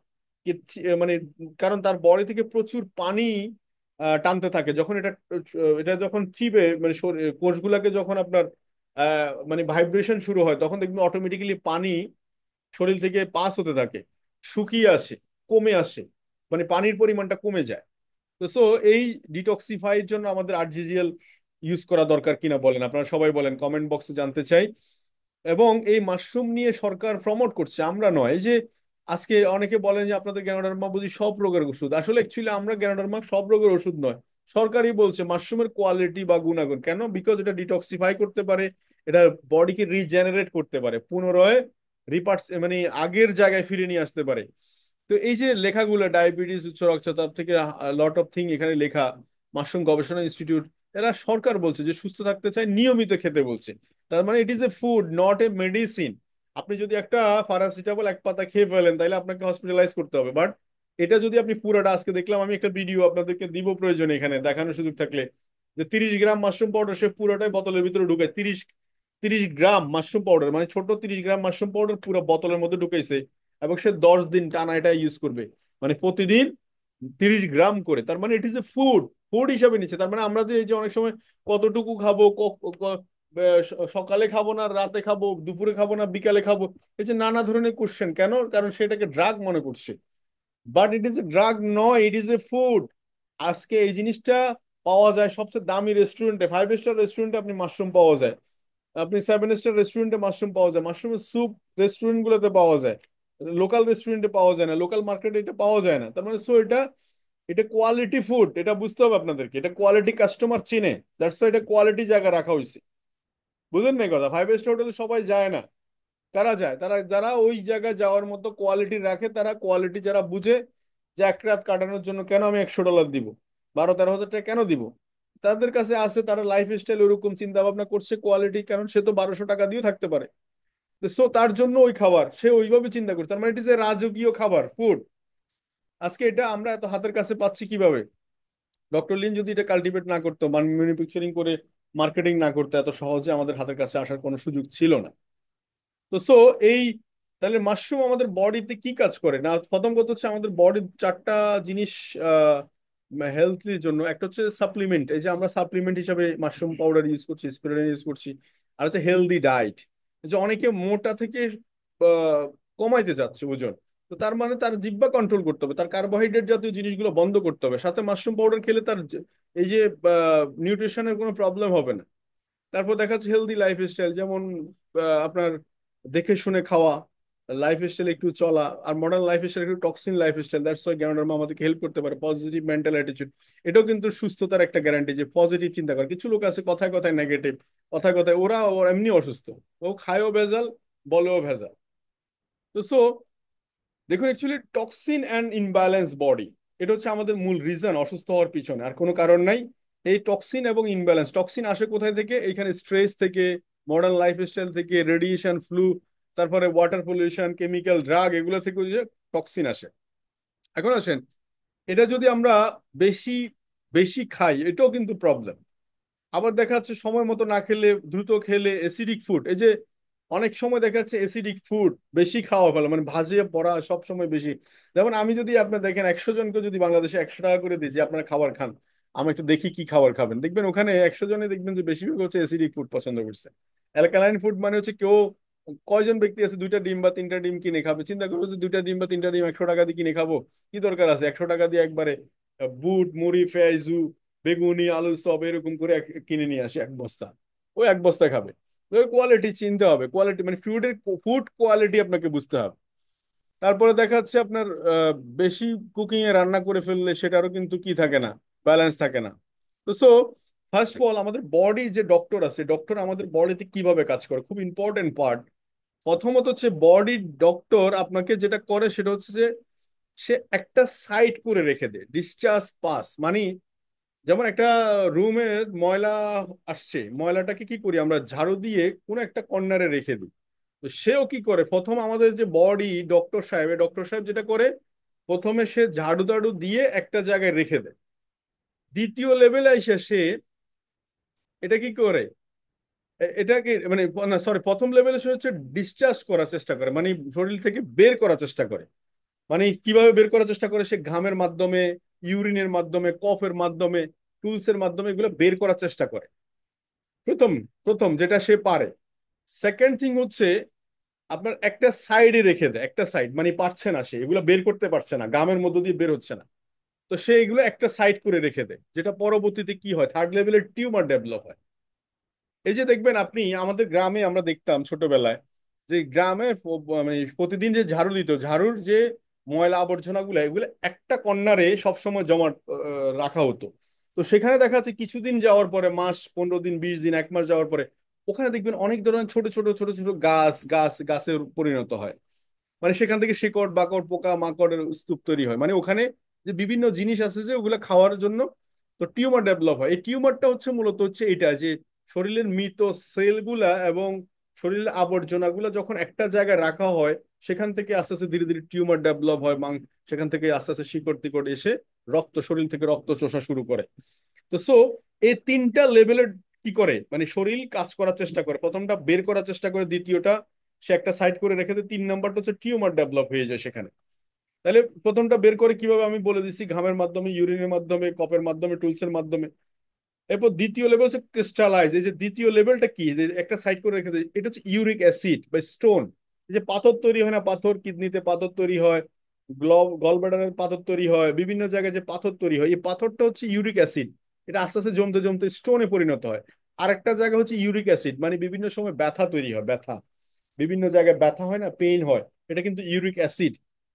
মানে কারণ তার বডি থেকে প্রচুর পানি টানতে থাকে। যখন এটা এটা যখন চিবে, মানে কোষগুলোকে যখন আপনার মানে ভাইব্রেশন শুরু হয়, তখন দেখবেন অটোমেটিক্যালি পানি শরীর থেকে পাস হতে থাকে, শুকিয়ে আসে, কমে আসে, মানে পানির পরিমাণটা কমে যায়। তো সো এই ডিটক্সিফাইয়ের জন্য আমাদের আর্টিফিশিয়াল ইউজ করা দরকার কিনা বলেন, আপনারা সবাই বলেন, কমেন্ট বক্সে জানতে চাই। এবং এই মাশরুম নিয়ে সরকার প্রমোট করছে, আমরা নয়। এই যে আজকে অনেকে বলেন যে আপনাদের গ্যানোডার্মা বুঝি সব রোগের ওষুধ। আসলে অ্যাকচুয়ালি আমরা গ্যানোডার্মা সব রোগের ওষুধ নয়। সরকারই বলছে মাশরুমের কোয়ালিটি বা গুণাগুণ কেন, বিকজ এটা ডিটক্সিফাই করতে পারে, এটা বডিকে রিজেনারেট করতে পারে, পুনরায় রিপার্টস মানে আগের জায়গায় ফিরে নিয়ে আসতে পারে। তো এই যে লেখাগুলো, ডায়াবেটিস, উচ্চ রক্তচাপ থেকে লট অফ থিং এখানে লেখা, মাশরুম গবেষণা ইনস্টিটিউট, এরা সরকার বলছে যে সুস্থ থাকতে চায় নিয়মিত খেতে বলছে। তার মানে ইট is A food, not a medicine. আপনি যদি একটা প্যারাসিটামল এক পাতা খেয়ে ফেলেন তাহলে আপনাকে হসপিটালাইজ করতে হবে। বাট এটা যদি আপনি পুরোটা, আজকে দেখলাম আমি একটা ভিডিও আপনাদেরকে দিব প্রয়োজনে এখানে দেখানোর সুযোগ থাকলে, যে 30 গ্রাম মাশরুম পাউডার সে পুরোটাই বোতলের ভিতরে ঢুকায়। 30 গ্রাম মাশরুম পাউডার, মানে ছোট 30 গ্রাম মাশরুম পাউডার পুরো বোতলের মধ্যে ঢুকাইছে, এবং সে 10 দিন টানা এটা ইউজ করবে, মানে প্রতিদিন 30 গ্রাম করে। তার মানে ইট ইজ এ ফুড, ফুড হিসাবে নিচ্ছে। তার মানে আমরা যে এই যে অনেক সময় কতটুকু খাবো, সকালে খাবো না রাতে খাবো, দুপুরে খাবো না বিকালে খাবো, এই যে নানা ধরনের কোশ্চেন কেন, কারণ সেটাকে ড্রাগ মনে করছে। But it is a drug নয়, ইট ইজ এ ফুড। আজকে এই জিনিসটা পাওয়া যায় সবচেয়ে দামি রেস্টুরেন্টে, 5 স্টার রেস্টুরেন্টে আপনি মাশরুম পাওয়া যায়, আপনি 7 স্টার রেস্টুরেন্টে মাশরুম পাওয়া যায়, মাশরুমের স্যুপ রেস্টুরেন্ট গুলোতে পাওয়া যায়, লোকাল রেস্টুরেন্টে পাওয়া যায় না, লোকাল মার্কেটে এটা পাওয়া যায় না। তার মানে সো এটা এটা কোয়ালিটি ফুড, এটা বুঝতে হবে আপনাদেরকে। এটা কোয়ালিটি কাস্টমার চিনে, দ্যাটস এটা কোয়ালিটি জায়গা রাখা হয়েছে। বুঝলেন না এই কথা? 5 স্টার হোটেলে সবাই যায় না। কারা যায়? তারা যারা ওই জায়গায় যাওয়ার মতো কোয়ালিটি রাখে, তারা কোয়ালিটি যারা বুঝে, যে এক রাত কাটানোর জন্য কেন আমি $100 দিব, 12-13 হাজার টাকা কেন দিব? তাদের কাছে আছে, তারা লাইফ স্টাইল ওরকম চিন্তা ভাবনা করছে, কোয়ালিটি, কারণ সে তো 1200 টাকা দিয়েও থাকতে পারে। সো তার জন্য ওই খাবার সে ওইভাবে চিন্তা করছে, তার মানে এটি যে রাজকীয় খাবার ফুড। আজকে এটা আমরা এত হাতের কাছে পাচ্ছি কিভাবে? ডক্টর লিন যদি এটা কাল্টিভেট না করতো, ম্যানুফ্যাকচারিং করে মার্কেটিং না করতো, এত সহজে আমাদের হাতের কাছে আসার কোনো সুযোগ ছিল না। তো সো এই, তাহলে মাশরুম আমাদের বডিতে কি কাজ করে না? প্রথম কথা হচ্ছে আমাদের বডির চারটা জিনিস হেলথের জন্য। একটা হচ্ছে সাপ্লিমেন্ট, এই যে আমরা সাপ্লিমেন্ট হিসাবে মাশরুম পাউডার ইউজ করছি, স্পিরুলিনা ইউজ করছি। আর হচ্ছে হেলদি ডায়েট, যে অনেকে মোটা থেকে কমাইতে যাচ্ছে ওজন, তো তার মানে তার জিহ্বা কন্ট্রোল করতে হবে, তার কার্বোহাইড্রেট জাতীয় জিনিসগুলো বন্ধ করতে হবে, সাথে মাশরুম পাউডার খেলে তার এই যে নিউট্রিশনের কোনো প্রবলেম হবে না। তারপর দেখা যাচ্ছে হেলদি লাইফস্টাইল, যেমন আপনার দেখে শুনে খাওয়া, লাইফস্টাইল একটু চলা। আর মডার্ন লাইফস্টাইল একটু toxin lifestyle, that's why Ganoderma আমাদেরকে হেল্প করতে পারে। পজিটিভ মেন্টাল অ্যাটিটিউড, এটাও কিন্তু সুস্থতার একটা গ্যারান্টি, যে পজিটিভ চিন্তা করে। কিছু লোক আছে কথায় কথায় নেগেটিভ, কথায় কথায় ওরা এমনি অসুস্থ, ও খায়ও ভেজাল, বলেও ভেজাল। তো সো দেখুন, actually toxin and imbalance body, এটা হচ্ছে আমাদের মূল রিজন অসুস্থ হওয়ার পিছনে, আর কোনো কারণ নাই। এই টক্সিন এবং ইনব্যালেন্স, টক্সিন আসে কোথায় থেকে? এখানে স্ট্রেস থেকে, মডার্ন লাইফস্টাইল থেকে, রেডিয়েশন, ফ্লু, তারপরে ওয়াটার পলিউশন, কেমিক্যাল, ড্রাগ, এগুলো থেকে যে টক্সিন আসে। এখন আসেন, এটা যদি আমরা বেশি বেশি খাই, এটাও কিন্তু প্রবলেম। আবার দেখা যাচ্ছে সময় মতো না খেলে, দ্রুত খেলে, এসিডিক ফুড, এই যে অনেক সময় দেখা যাচ্ছে এসিডিক ফুড বেশি খাওয়া ফেলে, মানে ভাজিয়ে পড়া সব সময় বেশি। যেমন আমি যদি, আপনি দেখেন 100 জনকে যদি বাংলাদেশে $100 করে দিই যে আপনারা খাবার খান, আমি একটু দেখি কি খাবার খাবেন, দেখবেন ওখানে 100 জনে দেখবেন যে বেশিরভাগ হচ্ছে এসিডিক ফুড পছন্দ করছে। অ্যালকালাইন ফুড মানে হচ্ছে কেউ, কয়জন ব্যক্তি আছে 2টা ডিম বা 3টা ডিম কিনে খাবে? চিন্তা করবো যে 2টা ডিম বা 3টা ডিম 100 টাকা দিয়ে কিনে খাবো, কি দরকার আছে 100 টাকা দিয়ে একবারে বুট, মুড়ি, পেঁয়াজু, বেগুনি, আলু সব এরকম করে কিনে নিয়ে আসে এক বস্তা, ওই এক বস্তা খাবে। কোয়ালিটি চিনতে হবে, কোয়ালিটি মানে ফুড কোয়ালিটি আপনাকে বুঝতে হবে। তারপরে দেখা যাচ্ছে আপনার বেশি কুকিং এ রান্না করে ফেললে সেটারও কিন্তু কি থাকে না, ব্যালেন্স থাকে না। তো সো ফার্স্ট অফ অল, আমাদের বডি যে ডক্টর আছে, ডক্টর আমাদের বডিতে কিভাবে কাজ করে, খুব ইম্পর্টেন্ট পার্ট। প্রথমত হচ্ছে বডি ডক্টর আপনাকে যেটা করে সেটা হচ্ছে যে সে একটা সাইড করে রেখে দেয় ডিসচার্জ পাস, মানে যেমন একটা রুমের ময়লা আসছে, ময়লাটাকে কি করি আমরা, ঝাড়ু দিয়ে কোনো একটা কর্নারে রেখে দিই। তো সেও কি করে, প্রথম আমাদের যে বডি ডক্টর সাহেব যেটা করে, প্রথমে সে ঝাড়ু টাড়ু দিয়ে একটা জায়গায় রেখে দেয়। দ্বিতীয় লেভেলে এসে সে এটা কি করে, এটাকে মানে, না সরি, প্রথম লেভেলে সে হচ্ছে ডিসচার্জ করার চেষ্টা করে, মানে শরীর থেকে বের করার চেষ্টা করে। মানে কিভাবে বের করার চেষ্টা করে, সে ঘামের মাধ্যমে, ইউরিনের মাধ্যমে, কফের মাধ্যমে, টুলসের মাধ্যমে এগুলো বের করার চেষ্টা করে। প্রথম প্রথম যেটা সে পারে। সেকেন্ড থিং হচ্ছে আপনার একটা সাইডে রেখে দেয়, একটা সাইড মানে পারছে না, সে এগুলো বের করতে পারছে না, গামের মধ্য দিয়ে বের হচ্ছে না। তো সে এগুলো একটা সাইড করে রেখে দেয়, যেটা পরবর্তীতে কি হয়, থার্ড লেভেলের টিউমার ডেভেলপ হয়। এই যে দেখবেন আপনি, আমাদের গ্রামে আমরা দেখতাম ছোটবেলায়, যে গ্রামে মানে প্রতিদিন যে ঝাড়ু দিত, ঝাড়ুর যে ময়লা আবর্জনা গুলো, এগুলো একটা কর্নারে সবসময় জমা রাখা হতো। তো সেখানে দেখা যাচ্ছে কিছুদিন যাওয়ার পরে, মাস 15 দিন, 20 দিন, 1 মাস যাওয়ার পরে, ওখানে দেখবেন অনেক ধরনের ছোট ছোট ছোট ছোট গাছে পরিণত হয়। মানে সেখান থেকে শিকড় বাকড়, পোকা মাকড়ের স্তূপ তৈরি হয়, মানে ওখানে যে বিভিন্ন জিনিস আছে যে ওগুলা খাওয়ার জন্য। তো টিউমার ডেভেলপ হয়। এই টিউমারটা হচ্ছে মূলত হচ্ছে এটা, যে শরীরের মৃত সেলগুলা এবং শরীরের আবর্জনাগুলা যখন একটা জায়গায় রাখা হয়, সেখান থেকে আস্তে আস্তে ধীরে ধীরে টিউমার ডেভেলপ হয়। সেখান থেকে আস্তে আস্তে শিকড় টিকড় এসে শরীর থেকে রক্ত চোষা শুরু করে। তো সো এই তিনটা লেভেলের কি করে, মানে শরীর কাজ করার চেষ্টা করে, প্রথমটা বের করার চেষ্টা করে, দ্বিতীয়টা সে একটা সাইড করে রেখে দেয়, 3 নম্বরটা হচ্ছে টিউমার ডেভেলপ হয়ে যায় সেখানে। তাহলে প্রথমটা বের করে কিভাবে আমি বলে দিচ্ছি, ঘামের মাধ্যমে, ইউরিনের মাধ্যমে, কপের মাধ্যমে, টুলসের মাধ্যমে। এরপর দ্বিতীয় লেভেল হচ্ছে ক্রিস্টালাইজ, এই যে দ্বিতীয় লেভেলটা কি, যে একটা সাইড করে রেখে দেয়, এটা হচ্ছে ইউরিক অ্যাসিড বা স্টোন। এই যে পাথর তৈরি হয় না, পাথর কিডনিতে পাথর তৈরি হয়, গল ব্লাডারের পাথর তৈরি হয়, বিভিন্ন জায়গায় যে পাথর তৈরি হয়, এই পাথরটা হচ্ছে ইউরিক অ্যাসিড। এটা আস্তে আস্তে জমতে জমতে স্টোনে পরিণত হয়। আরেকটা জায়গা হচ্ছে ইউরিক অ্যাসিড, মানে বিভিন্ন সময় ব্যথা তৈরি হয়, ব্যথা, বিভিন্ন জায়গায় ব্যথা হয় না, পেইন হয়, এটা কিন্তু ইউরিক অ্যাসিড।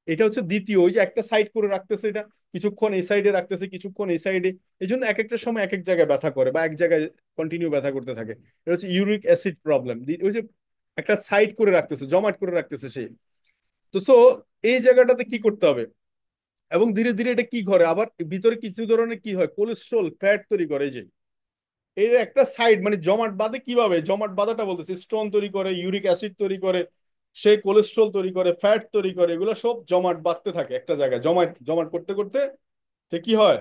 এটা হচ্ছে দ্বিতীয়, ওই যে একটা সাইড করে রাখতেছে, এটা কিছুক্ষণ এই সাইডে রাখতেছে, কিছুক্ষণ এই সাইডে, এই জন্য এক একটা সময় এক এক জায়গায় ব্যথা করে বা এক জায়গায় কন্টিনিউ ব্যথা করতে থাকে। এটা হচ্ছে ইউরিক অ্যাসিড প্রবলেম, ওই যে একটা সাইড করে রাখতেছে, জমাট করে রাখতেছে সে। তো সো এই জায়গাটাতে কি করতে হবে, এবং ধীরে ধীরে এটা কি করে আবার ভিতরে কিছু ধরনের কি হয়, কোলেস্ট্রল ফ্যাট তৈরি করে। এই যে এর একটা সাইড মানে জমাট বাঁধে কিভাবে, জমাট বাঁধাটা বলতেছে স্টোন তৈরি করে, ইউরিক অ্যাসিড তৈরি করে, সে কোলেস্ট্রল তৈরি করে, ফ্যাট তৈরি করে, এগুলো সব জমাট বাঁধতে থাকে একটা জায়গায়, জমাট জমাট করতে করতে সে কি হয়।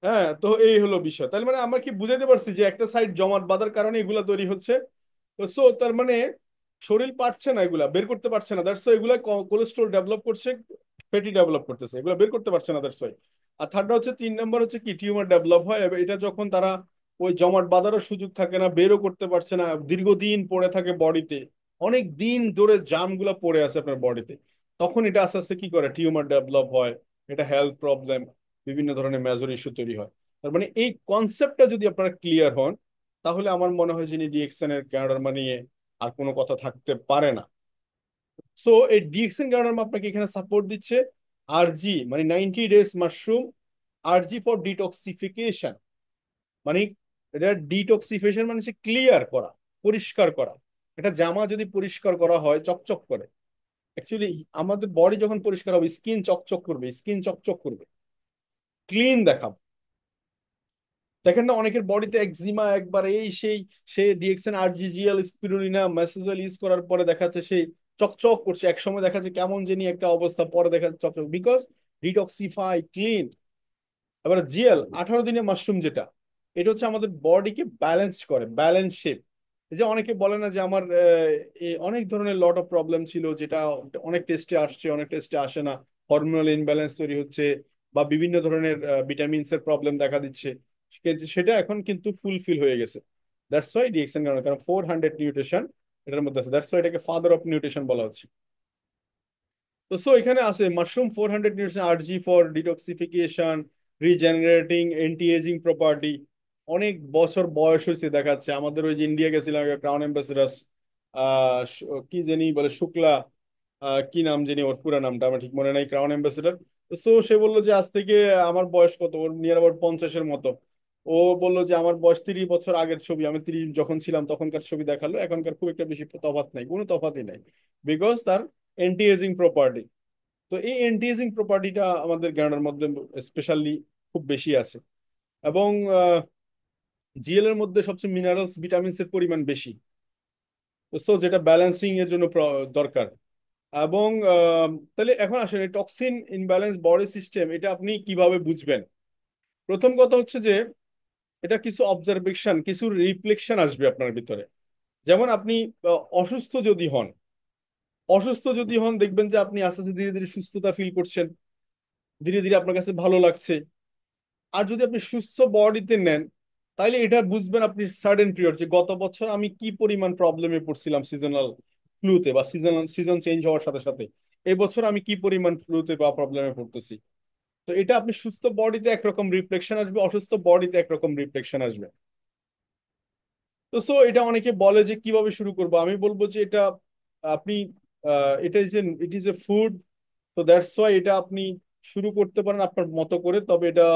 হ্যাঁ, তো এই হলো বিষয়। তার মানে আমরা কি বুঝাইতে পারছি যে একটা সাইড জমাট বাঁধার কারণে এগুলা তৈরি হচ্ছে। তো সো তার মানে শরীর পারছে না, এগুলা বের করতে পারছে না, দ্যাটস এগুলা কোলেস্ট্রল ডেভেলপ করছে, ফ্যাটি ডেভেলপ করতেছে, এগুলা বের করতে পারছে না, দ্যাটস। আর থার্ডটা হচ্ছে, 3 নম্বর হচ্ছে কি, টিউমার ডেভেলপ হয়। এবার এটা যখন তারা ওই জমাট বাঁধারও সুযোগ থাকে না, বেরও করতে পারছে না, দীর্ঘদিন পড়ে থাকে বডিতে, অনেক দিন ধরে জামগুলা পড়ে আছে আপনার বডিতে, তখন এটা আস্তে আস্তে কি করে, টিউমার ডেভেলপ হয়। এটা হেলথ প্রবলেম, বিভিন্ন ধরনের মেজর ইস্যু তৈরি হয়। তার মানে এই কনসেপ্টটা যদি আপনারা ক্লিয়ার হন, তাহলে আমার মনে হয় যিনি ডিএক্সএন এর গ্যানোডার্মা নিয়ে আর কোনো কথা থাকতে পারে না। সো এই ডিএক্সএন গ্যানোডার্মা আপনাকে এখানে সাপোর্ট দিচ্ছে। আরজি মানে 90 days mushroom, RG for detoxification, মানে এটা ডিটক্সিফিকেশন মানে হচ্ছে ক্লিয়ার করা, পরিষ্কার করা। এটা জামা যদি পরিষ্কার করা হয় চকচক করে, অ্যাকচুয়ালি আমাদের বডি যখন পরিষ্কার হবে স্কিন চকচক করবে, স্কিন চকচক করবে, ক্লিন দেখাবে। দেখেন না অনেকের বডিতে একজিমা একবার এই সেই, সে ডিএক্সএন আরজিজিএল স্পিরুলিনা মেসোজেল ইউজ করার পরে দেখা যাচ্ছে সেই চকচক করছে, এক সময় দেখা যাচ্ছে কেমন জানি একটা অবস্থা, পরে দেখা যাচ্ছে চকচক, বিকজ ডিটক্সিফাই ক্লিন। এবার জিএল 18 দিনে মাশরুম যেটা, এটা হচ্ছে আমাদের বডিকে ব্যালেন্স করে, ব্যালেন্স শেপ। এই যে অনেকে বলে না যে আমার অনেক ধরনের লট অফ প্রবলেম ছিল, যেটা অনেক টেস্টে আসছে, অনেক টেস্টে আসে না, হরমোনাল ইনব্যালেন্স তৈরি হচ্ছে, বা বিভিন্ন ধরনের ভিটামিনস এর প্রবলেম দেখা দিচ্ছে, সেটা এখন কিন্তু ফুলফিল হয়ে গেছে। দ্যাটস ওয়াই ডিএক্সএন, কারণ 400 নিউট্রিশন এটার মধ্যে আছে, দ্যাটস ওয়াই এটাকে ফাদার অফ নিউট্রিশন বলা হচ্ছে। তো সো এখানে আছে মাশরুম 400 নিউট্রিশন, আরজি for detoxification, regenerating, anti ageing property. অনেক বছর বয়স হয়েছে দেখাচ্ছে। আমাদের ওই যে ইন্ডিয়া গেছিলাম ক্রাউন অ্যাম্বাসেডার, কি জানি বলে, শুক্লা, কি নাম জানি ওর পুরো নামটা আমার ঠিক মনে নাই, ক্রাউন অ্যাম্বাসেডার। তো সো সে বললো যে আজ থেকে, আমার বয়স কত, ওর নিয়ার আবার 50-এর মতো। ও বললো যে আমার বয়স 30 বছর আগের ছবি, আমি 30 যখন ছিলাম তখনকার ছবি দেখালো, এখনকার খুব একটা বেশি তফাৎ নাই, কোনো তফাৎই নাই, বিকজ তার অ্যান্টি এজিং প্রপার্টি। তো এই অ্যান্টি এজিং প্রপার্টিটা আমাদের গ্যানোডার মধ্যে স্পেশালি খুব বেশি আছে। এবং জিএল এর মধ্যে সবচেয়ে মিনারেলস ভিটামিনস এর পরিমাণ বেশি, সো যেটা ব্যালেন্সিং এর জন্য দরকার। এবং তাহলে এখন আসেন টক্সিন ইনব্যালেন্স বডি সিস্টেম, এটা আপনি কিভাবে বুঝবেন। প্রথম কথা হচ্ছে যে এটা কিছু অবজারভেশন, কিছু রিফ্লেকশন আসবে আপনার ভিতরে। যেমন আপনি অসুস্থ যদি হন, অসুস্থ যদি হন দেখবেন যে আপনি আস্তে আস্তে ধীরে ধীরে সুস্থতা ফিল করছেন, ধীরে ধীরে আপনার কাছে ভালো লাগছে। আর যদি আপনি সুস্থ বডিতে নেন, তাইলে এটা বুঝবেন আপনি সার্টেন পিরিয়ড, যে গত বছর আমি কি পরিমাণ প্রবলেমে পড়ছিলাম সিজনাল ফ্লুতে, বা সিজন চেঞ্জ হওয়ার সাথে সাথে এই বছর আমি কি পরিমাণ ফ্লুতে বা প্রবলেমে পড়তেছি। তো এটা আপনি সুস্থ বডিতে একরকম রিফ্লেকশন আসবে, অসুস্থ বডিতে একরকম রিফ্লেকশন আসবে। তো সো এটা অনেকে বলে যে কিভাবে শুরু করবো, আমি বলবো যে এটা আপনি এটা যে ইট ইজ এ ফুড, তো দ্যাটস ওয়াই এটা আপনি শুরু করতে পারেন আপনার মতো করে। তবে এটা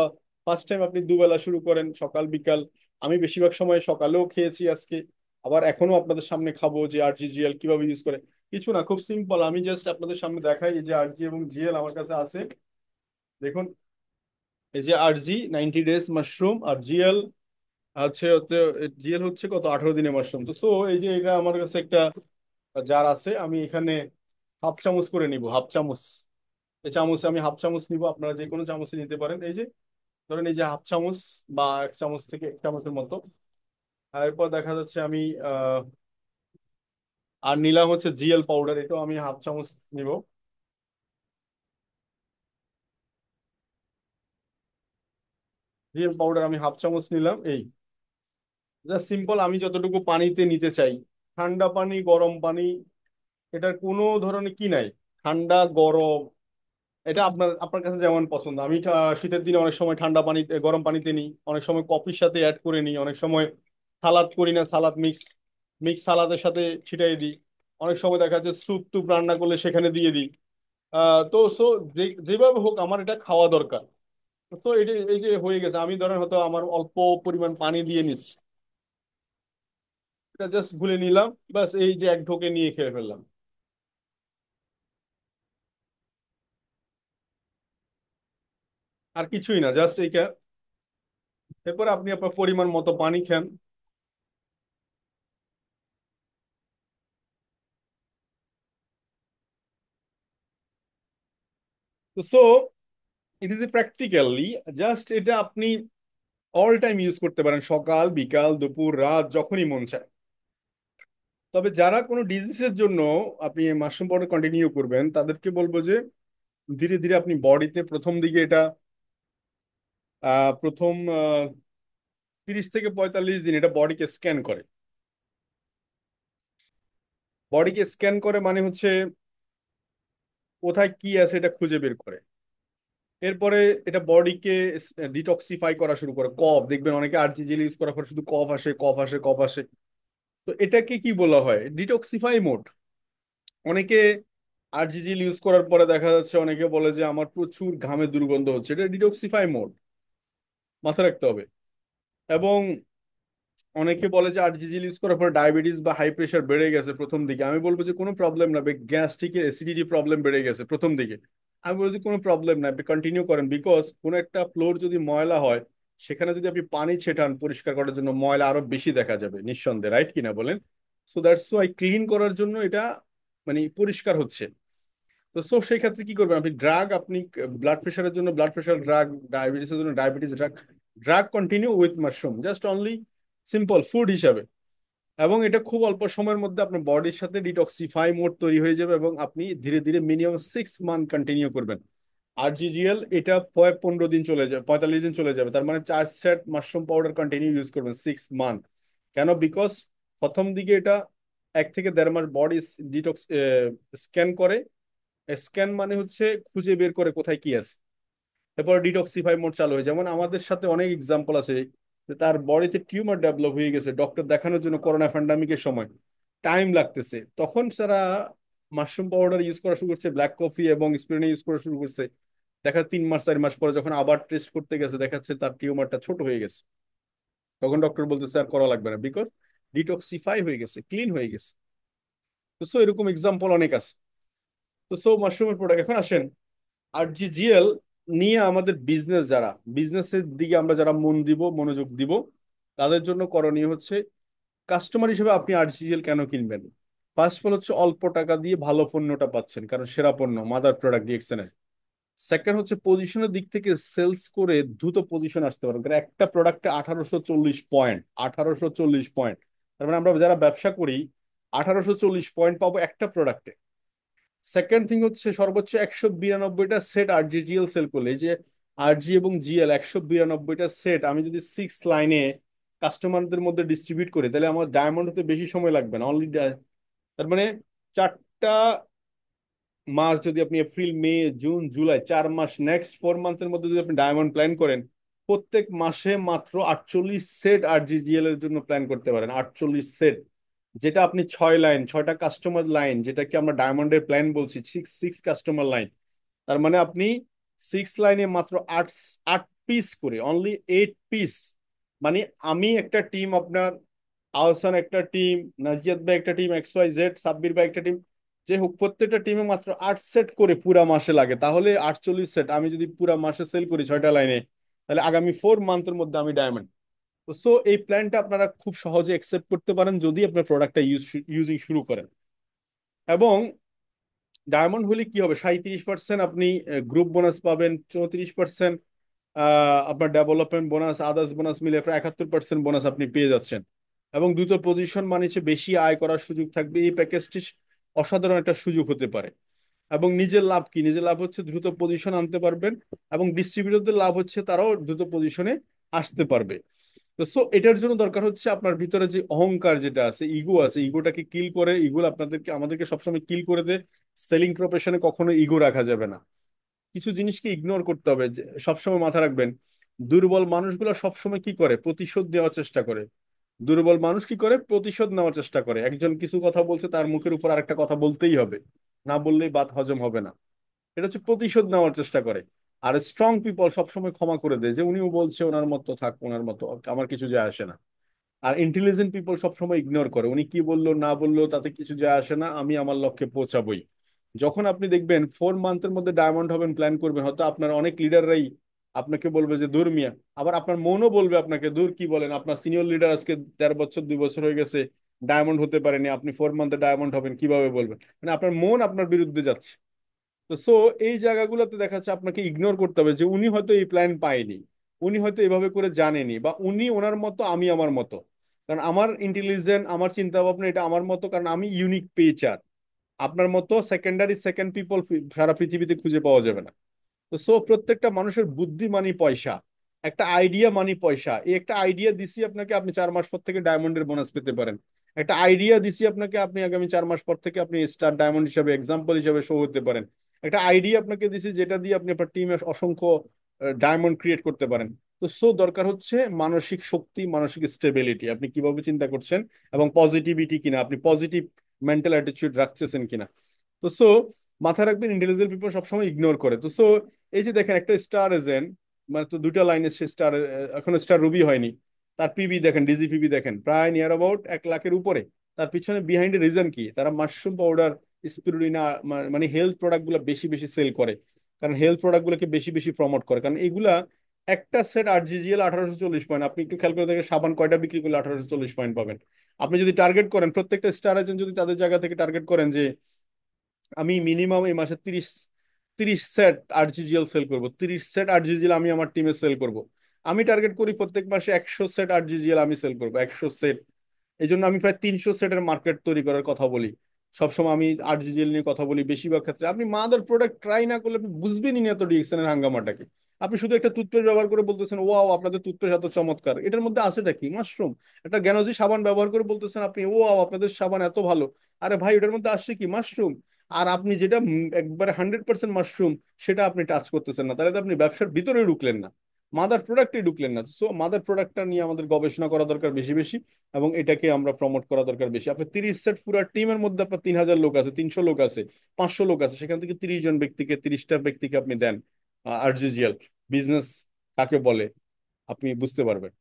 ফার্স্ট টাইম আপনি দুবেলা শুরু করেন, সকাল বিকাল। আমি বেশিরভাগ সময় সকালেও খেয়েছি আজকে, আবার এখনো আপনাদের সামনে খাবো যে আরজিজিএল কিভাবে ইউজ করে। কিছু না, খুব সিম্পল, আমি জাস্ট আপনাদের সামনে দেখাই। এই যে আরজি এবং জিএল আমার কাছে আছে, দেখুন। এই যে আরজি 90 ডেজ মাশরুম, আর জিএল হচ্ছে হচ্ছে জিএল হচ্ছে কত, 18 দিনে মাশরুম। তো সো এই যে এটা আমার কাছে একটা জার আছে, আমি এখানে হাফ চামচ করে নিব, হাফ চামচ। এই চামচে আমি হাফ চামচ নিব, আপনারা যে কোনো চামচে নিতে পারেন। এই যে ধরেন এই যে হাফ চামচ, বা 1 চামচ থেকে 1 চামচের মতো। আর এরপর দেখা যাচ্ছে আমি আহ আর নিলাম হচ্ছে জিএল পাউডার, এটাও আমি হাফ চামচ নিব। জিএল পাউডার আমি হাফ চামচ নিলাম। এই জাস্ট সিম্পল, আমি যতটুকু পানিতে নিতে চাই, ঠান্ডা পানি, গরম পানি, এটার কোনো ধরনের কি নাই, ঠান্ডা গরম, এটা আপনার আপনার কাছে যেমন পছন্দ। আমি শীতের দিনে অনেক সময় ঠান্ডা পানিতে, গরম পানিতে নিই, অনেক সময় কফির সাথে অ্যাড করে নিই, অনেক সময় সালাদ করি না, সালাদ মিক্স মিক্স সালাদের সাথে ছিটাই দিই, অনেক সময় দেখা যাচ্ছে স্যুপ টুপ রান্না করলে সেখানে দিয়ে দিই। তো সো যেভাবে হোক আমার এটা খাওয়া দরকার। তো এটা এই যে হয়ে গেছে, আমি ধরেন হয়তো আমার অল্প পরিমাণ পানি দিয়ে নিচ্ছি, এটা জাস্ট গুলে নিলাম, বাস এই যে এক ঢোকে নিয়ে খেয়ে ফেললাম। আর কিছুই না, জাস্ট এইটা। এরপরে আপনি আপনার পরিমাণ মতো পানি খান। So it is a practically, just এটা আপনি অল টাইম ইউজ করতে পারেন, সকাল বিকাল দুপুর রাত যখনই মন চায়। তবে যারা কোনো ডিজিজের জন্য আপনি মাশরুম পাউডার কন্টিনিউ করবেন, তাদেরকে বলবো যে ধীরে ধীরে আপনি বডিতে প্রথম দিকে এটা প্রথম 30 থেকে 45 দিন এটা বডিকে স্ক্যান করে। বডিকে স্ক্যান করে মানে হচ্ছে কোথায় কি আছে এটা খুঁজে বের করে। এরপরে এটা বডিকে ডিটক্সিফাই করা শুরু করে। কফ দেখবেন অনেকে আরজিজিএল ইউজ করার পর শুধু কফ আসে, কফ আসে, কফ আসে। তো এটাকে কি বলা হয়? Detoxify mode. অনেকে আরজিজিএল ইউজ করার পরে দেখা যাচ্ছে অনেকে বলে যে আমার প্রচুর ঘামে দুর্গন্ধ হচ্ছে, এটা ডিটক্সিফাই মোড, মাথায় রাখতে হবে। এবং অনেকে বলে যে আরজিজিএল ইউজ করার পর ডায়াবেটিস বা হাই প্রেশার বেড়ে গেছে প্রথম দিকে। আমি বলবো যে কোনো প্রবলেম না, গ্যাস্ট্রিকের অ্যাসিডিটি প্রবলেম বেড়ে গেছে প্রথম দিকে। আমি বলবো যে কোনো প্রবলেম না, আপনি কন্টিনিউ করেন। বিকজ কোনো একটা ফ্লোর যদি ময়লা হয়, সেখানে যদি আপনি পানি ছেটান পরিষ্কার করার জন্য, ময়লা আরো বেশি দেখা যাবে নিঃসন্দেহে, রাইট কিনা বলেন? সো দ্যাটস ওয়াই ক্লিন করার জন্য এটা মানে পরিষ্কার হচ্ছে। তো সো সেই ক্ষেত্রে কি করবেন আপনি? ড্রাগ আপনি ব্লাড প্রেশারের জন্য ব্লাড প্রেশার ড্রাগ, ডায়াবেটিসের জন্য diabetes drug, drug continue with mushroom, just only simple food হিসাবে। এবং এটা খুব অল্প সময়ের মধ্যে আপনার বডির সাথে ডিটক্সিফাই মোড তৈরি হয়ে যাবে, এবং আপনি ধীরে ধীরে মিনিমাম 6 মান্থ কন্টিনিউ করবেন। আরজিজিএল এটা 15 দিন চলে যাবে, 45 দিন চলে যাবে। তার মানে 4 set mushroom powder continue use করবেন 6 মান্থ। কেন? বিকজ প্রথম দিকে এটা 1 থেকে 1.5 মাস বডি ডিটক্স স্ক্যান করে। স্ক্যান মানে হচ্ছে খুঁজে বের করে কোথায় কি আছে। এরপর ডিটক্সিফাই মোড চালু হয়। যেমন আমাদের সাথে অনেক এক্সাম্পল আছে যে তার বডিতে টিউমার ডেভেলপ হয়ে গেছে, ডক্টর দেখানোর জন্য করোনা প্যান্ডামিকের সময় টাইম লাগতেছে, তখন তারা মাশরুম পাউডার ইউজ করা শুরু করছে, ব্ল্যাক কফি এবং স্প্রিনে ইউজ করা শুরু করছে। দেখা 3 মাস 4 মাস পরে যখন আবার টেস্ট করতে গেছে, দেখাচ্ছে তার টিউমারটা ছোট হয়ে গেছে। তখন ডক্টর বলতেছে আর করা লাগবে না, বিকজ ডিটক্সিফাই হয়ে গেছে, ক্লিন হয়ে গেছে। তো সো এরকম এক্সাম্পল অনেক আছে। তো সো মাশরুমের প্রোডাক্ট। এখন আসেন আরজিজিএল নিয়ে আমাদের বিজনেস, যারা বিজনেসের দিকে আমরা যারা মন দিব, মনোযোগ দিব, তাদের জন্য করণীয় হচ্ছে কাস্টমার হিসেবে আপনি আরজিএল কেন কিনবেন? ফার্স্ট অফ অল হচ্ছে অল্প টাকা দিয়ে ভালো পণ্যটা পাচ্ছেন, কারণ সেরা পণ্য মাদার প্রোডাক্ট ডিএক্সএন এর। সেকেন্ড হচ্ছে পজিশনের দিক থেকে সেলস করে দ্রুত পজিশন আসতে পারবেন, কারণ একটা প্রোডাক্টে 1840 পয়েন্ট, 1840 পয়েন্ট। তার মানে আমরা যারা ব্যবসা করি 1840 পয়েন্ট পাবো একটা প্রোডাক্টে। সেকেন্ড থিং হচ্ছে সর্বোচ্চ 192টা সেট আরজিজিএল সেল করলে, এই যে আরজি এবং জিএল 192টা সেট আমি যদি 6 লাইনে কাস্টমারদের মধ্যে ডিস্ট্রিবিউট করি, তাহলে আমার ডায়মন্ড হতে বেশি সময় লাগবে না। অনলি তার মানে 4টা মাস, যদি আপনি এপ্রিল মে জুন জুলাই 4 মাস, নেক্সট 4 মান্থের মধ্যে যদি আপনি ডায়মন্ড প্ল্যান করেন, প্রত্যেক মাসে মাত্র 48 সেট আরজিজিএল এর জন্য প্ল্যান করতে পারেন। 48 সেট, যেটা আপনি 6 লাইন, 6টা কাস্টমার লাইন, যেটাকে আমরা ডায়মন্ডের প্ল্যান বলছি, সিক্স সিক্স কাস্টমার লাইন। তার মানে আপনি 6 লাইনে মাত্র 8 8 পিস করে, অনলি 8 পিস। মানে আমি একটা টিম, আপনার আহসান একটা টিম, নাজিয়াত ভাই একটা টিম, XYZ সাব্বির ভাই একটা টিম, যে হোক প্রত্যেকটা টিমে মাত্র 8 সেট করে পুরা মাসে লাগে। তাহলে 48 সেট আমি যদি পুরা মাসে সেল করি 6টা লাইনে, তাহলে আগামী 4 মান্থের মধ্যে আমি ডায়মন্ড। সো এই প্ল্যানটা আপনারা খুব সহজে অ্যাকসেপ্ট করতে পারেন যদি আপনার প্রোডাক্টটা ইউজিং শুরু করেন। এবং ডায়মন্ড হলে কি হবে? 37% আপনি গ্রুপ বোনাস পাবেন, 34% আপনার ডেভেলপমেন্ট বোনাস, আদার্স বোনাস মিলে প্রায় 71% বোনাস আপনি পেয়ে যাচ্ছেন। এবং দ্রুত পজিশন মানে হচ্ছে বেশি আয় করার সুযোগ থাকবে। এই প্যাকেজটি অসাধারণ একটা সুযোগ হতে পারে। এবং নিজের লাভ কি? নিজের লাভ হচ্ছে দ্রুত পজিশন আনতে পারবেন, এবং ডিস্ট্রিবিউটরদের লাভ হচ্ছে তারাও দ্রুত পজিশনে আসতে পারবে। তো সো এটার জন্য দরকার হচ্ছে আপনার ভিতরে যে অহংকার যেটা আছে, ইগো আছে, ইগোটাকে কিল করে। ইগো আপনাদেরকে আমাদেরকে সবসময় কিল করে দেয়। সেলিং প্রফেশনে কখনো ইগো রাখা যাবে না, কিছু জিনিসকে ইগনোর করতে হবে। সবসময় মাথা রাখবেন, দুর্বল মানুষগুলো সবসময় কি করে? প্রতিশোধ নেওয়ার চেষ্টা করে। দুর্বল মানুষ কি করে? প্রতিশোধ নেওয়ার চেষ্টা করে। একজন কিছু কথা বলছে, তার মুখের উপর আরেকটা কথা বলতেই হবে, না বললেই বাত হজম হবে না। এটা হচ্ছে প্রতিশোধ নেওয়ার চেষ্টা করে। আর স্ট্রং পিপল সবসময় ক্ষমা করে দেয়, যে উনিও বলছে ওনার মতো থাক, ওনার মতো, আমার কিছু যায় আসে না। আর ইন্টেলিজেন্ট পিপল সবসময় ইগনোর করে, উনি কি বললো না বললো তাতে কিছু যায় আসে না, আমি আমার লক্ষ্যে পৌঁছাবই। যখন আপনি দেখবেন 4 মান্থের মধ্যে ডায়মন্ড হবেন, প্ল্যান করবেন, হয়তো আপনার অনেক লিডাররাই আপনাকে বলবে যে দূর মিয়া। আবার আপনার মনও বলবে আপনাকে দূর, কি বলেন, আপনার সিনিয়র লিডার আজকে 13 বছর 2 বছর হয়ে গেছে, ডায়মন্ড হতে পারেনি, আপনি 4 মান্থে ডায়মন্ড হবেন, কিভাবে বলবেন? মানে আপনার মন আপনার বিরুদ্ধে যাচ্ছে। তো সো এই জায়গাগুলোতে দেখা যাচ্ছে আপনাকে ইগনোর করতে হবে যে উনি হয়তো এই প্ল্যান পায়নি, উনি হয়তো এভাবে করে জানেনি, বা উনি ওনার মতো আমি আমার মতো। কারণ আমার ইন্টেলিজেন্ট, আমার চিন্তা ভাবনা এটা আমার মতো, কারণ আমি ইউনিক পেচার। আপনার মতো সেকেন্ডারি সেকেন্ড পিপল সারা পৃথিবীতে খুঁজে পাওয়া যাবে না। তো সো প্রত্যেকটা মানুষের বুদ্ধি মানি পয়সা, একটা আইডিয়া মানি পয়সা। এই একটা আইডিয়া দিছি আপনাকে, আপনি 4 মাস পর থেকে ডায়মন্ডের বোনাস পেতে পারেন। একটা আইডিয়া দিছি আপনাকে, আপনি আগামী 4 মাস পর থেকে আপনি স্টার ডায়মন্ড হিসাবে, এক্সাম্পল হিসাবে শো হতে পারেন। একটা আইডিয়া আপনাকে দিছি যেটা দিয়ে আপনি আপনার টিমে অসংখ্য ডায়মন্ড ক্রিয়েট করতে পারেন। তো সো দরকার হচ্ছে মানসিক শক্তি, মানসিক স্টেবিলিটি, আপনি কিভাবে চিন্তা করছেন এবং পজিটিভিটি কিনা, আপনি পজিটিভ মেন্টাল অ্যাটিটিউড রাখতেছেন কিনা। তো সো মাথায় রাখবেন, ইন্টেলিজেন্ট পিপল সবসময় ইগনোর করে। তো সো এই যে দেখেন একটা স্টার এজেন্ট, মানে তো দুটা লাইনে সে স্টার, এখনো স্টার রুবি হয়নি, তার পিবি দেখেন, ডিজি পিবি দেখেন প্রায় নিয়ার অ্যাবাউট 1 লাখের উপরে। তার পিছনে বিহাইন্ড রিজন কি? তারা মাশরুম পাউডার, স্পিরুলিনা, মানে হেলথ প্রোডাক্ট গুলো বেশি বেশি সেল করে। কারণ হেলথ প্রোডাক্ট গুলোকে বেশি বেশি প্রমোট করে, কারণ এগুলা একটা সেট 8 GGL 1840 পয়েন্ট। আপনি একটু খেয়াল করে দেখেন সাবান কয়টা বিক্রি করলে 1840 পয়েন্ট পাবেন। আপনি যদি টার্গেট করেন, প্রত্যেকটা স্টার এজেন্ট যদি তাদের জায়গা থেকে টার্গেট করেন যে আমি মিনিমাম এই মাসে 30 সেট 8 GGL সেল করব, 30 সেট 8 GGL আমি আমার টিমে সেল করব। আমি টার্গেট করি প্রত্যেক মাসে 100 সেট 8 GGL আমি সেল করব, 100 সেট। এই জন্য আমি প্রায় 300 সেটের মার্কেট তৈরি করার কথা বলি। সবসময় আমি 8 GGL নিয়ে কথা বলি বেশিরভাগ ক্ষেত্রে। আপনি মাদার প্রোডাক্ট ট্রাই না করলে আপনি বুঝবেনই না এত ডিএক্সএন এর হাঙ্গামাটাকে। আপনি শুধু একটা টুথপেস্ট ব্যবহার করে বলতেছেন ওয়াও আপনাদের টুথপেস্ট এত চমৎকার, এটার মধ্যে আছেটা কি? মাশরুম। একটা জ্ঞানজি সাবান ব্যবহার করে বলতেছেন আপনি ওয়াও আপনাদের সাবান এত ভালো। আরে ভাই, ওটার মধ্যে আসছে কি? মাশরুম। আর আপনি যেটা একবারে 100% মাশরুম, সেটা আপনি টাচ করতেছেন না, তাহলে তো আপনি ব্যবসার ভিতরে ঢুকলেন না, মাদার প্রোডাক্টে ঢুকলেন না। সো মাদার প্রোডাক্টটা নিয়ে আমাদের গবেষণা করা দরকার বেশি বেশি, এবং এটাকে আমরা প্রমোট করা দরকার বেশি। আপনার 30 সেট পুরো টিমের মধ্যে আপনার 3,000 লোক আছে, 300 লোক আছে, 500 লোক আছে, সেখান থেকে 30 জন ব্যক্তিকে, 30টা ব্যক্তিকে আপনি দেন আরজিজিএল বিজনেস কাকে বলে আপনি বুঝতে পারবেন।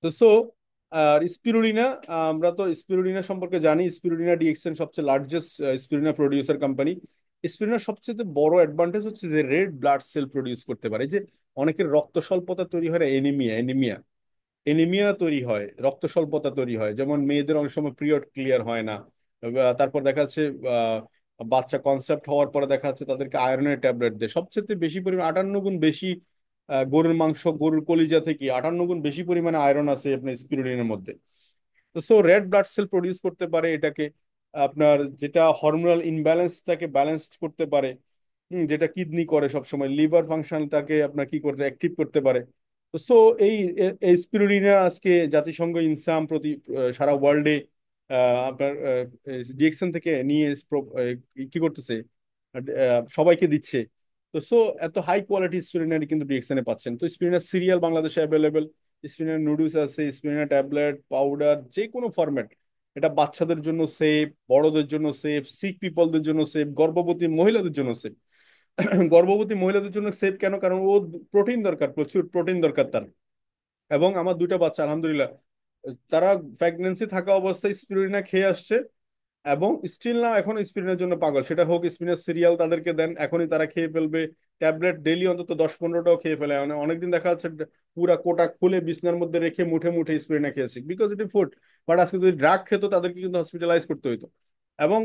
তো সো আর স্পিরুলিনা, আমরা তো স্পিরুলিনা সম্পর্কে জানি, স্পিরুলিনা ডিএক্সএন সবচেয়ে লার্জেস্ট স্পিরুলিনা প্রডিউসার কোম্পানি। স্পিরুলিনার সবচেয়ে বড় অ্যাডভান্টেজ হচ্ছে যে রেড ব্লাড সেল প্রডিউস করতে পারে। এই যে অনেকের রক্ত স্বল্পতা তৈরি হয়, এনিমিয়া এনিমিয়া এনিমিয়া তৈরি হয়, রক্ত স্বল্পতা তৈরি হয়, যেমন মেয়েদের অনেক সময় পিরিয়ড ক্লিয়ার হয় না। তারপর দেখা যাচ্ছে আহ, বাচ্চা কনসেপ্ট হওয়ার পরে দেখা যাচ্ছে তাদেরকে আয়রনের ট্যাবলেট দেয় সবচেয়ে বেশি পরিমাণ, 58 গুণ বেশি। গরুর মাংস, গরুর কলিজা থেকে 58 গুণ বেশি পরিমাণে আয়রন আছে আপনার স্পিরুলিনের মধ্যে। তো so red blood cell produce করতে পারে এটাকে, আপনার যেটা হরমোনাল ইনব্যালেন্সটাকে ব্যালেন্সড করতে পারে। যেটা কিডনি করে সবসময়, লিভার ফাংশনটাকে আপনার কি করতে, অ্যাক্টিভ করতে পারে। তো সো এই এই স্পিরুলিনা আজকে জাতিসংঘ ইনসাম প্রতি সারা ওয়ার্ল্ডে আপনার ডিএক্সএন থেকে নিয়ে কি করতেছে, সবাইকে দিচ্ছে। তো সো এত হাই কোয়ালিটি স্পিরুলিনা কিন্তু ডিএক্সএন এ পাচ্ছেন। তো স্পিরুলিনা সিরিয়াল বাংলাদেশে অ্যাভেলেবেল, স্পিরুলিনা নুডলস আছে, স্পিরুলিনা ট্যাবলেট, পাউডার, যে কোনো ফরম্যাট। এটা বাচ্চাদের জন্য সেফ, বড়দের জন্য সেফ, সিক পিপলদের জন্য সেফ, গর্ভবতী মহিলাদের জন্য সেফ। গর্ভবতী মহিলাদের জন্য সেফ কেন? কারণ ও প্রোটিন দরকার, প্রচুর প্রোটিন দরকার তার। এবং আমার 2টা বাচ্চা আলহামদুলিল্লাহ, তারা প্রেগনেন্সি থাকা অবস্থায় স্পিরুলিনা খেয়ে আসছে, এবং স্টিল না এখন স্পিরিনের জন্য পাগল। সেটা হোক স্পিনের সিরিয়াল তাদেরকে দেন, এখনই তারা খেয়ে ফেলবে। ট্যাবলেট ডেইলি অন্তত 10-15টাও খেয়ে ফেলে। মানে অনেকদিন দেখা যাচ্ছে পুরা কোটা খুলে বিছনার মধ্যে রেখে মুঠে মুঠে স্পিরিনা খেয়েছে, বিকজ ইট ফুড। বাট আজকে যদি ড্রাগ খেত তাদেরকে কিন্তু হসপিটালাইজ করতে হইতো। এবং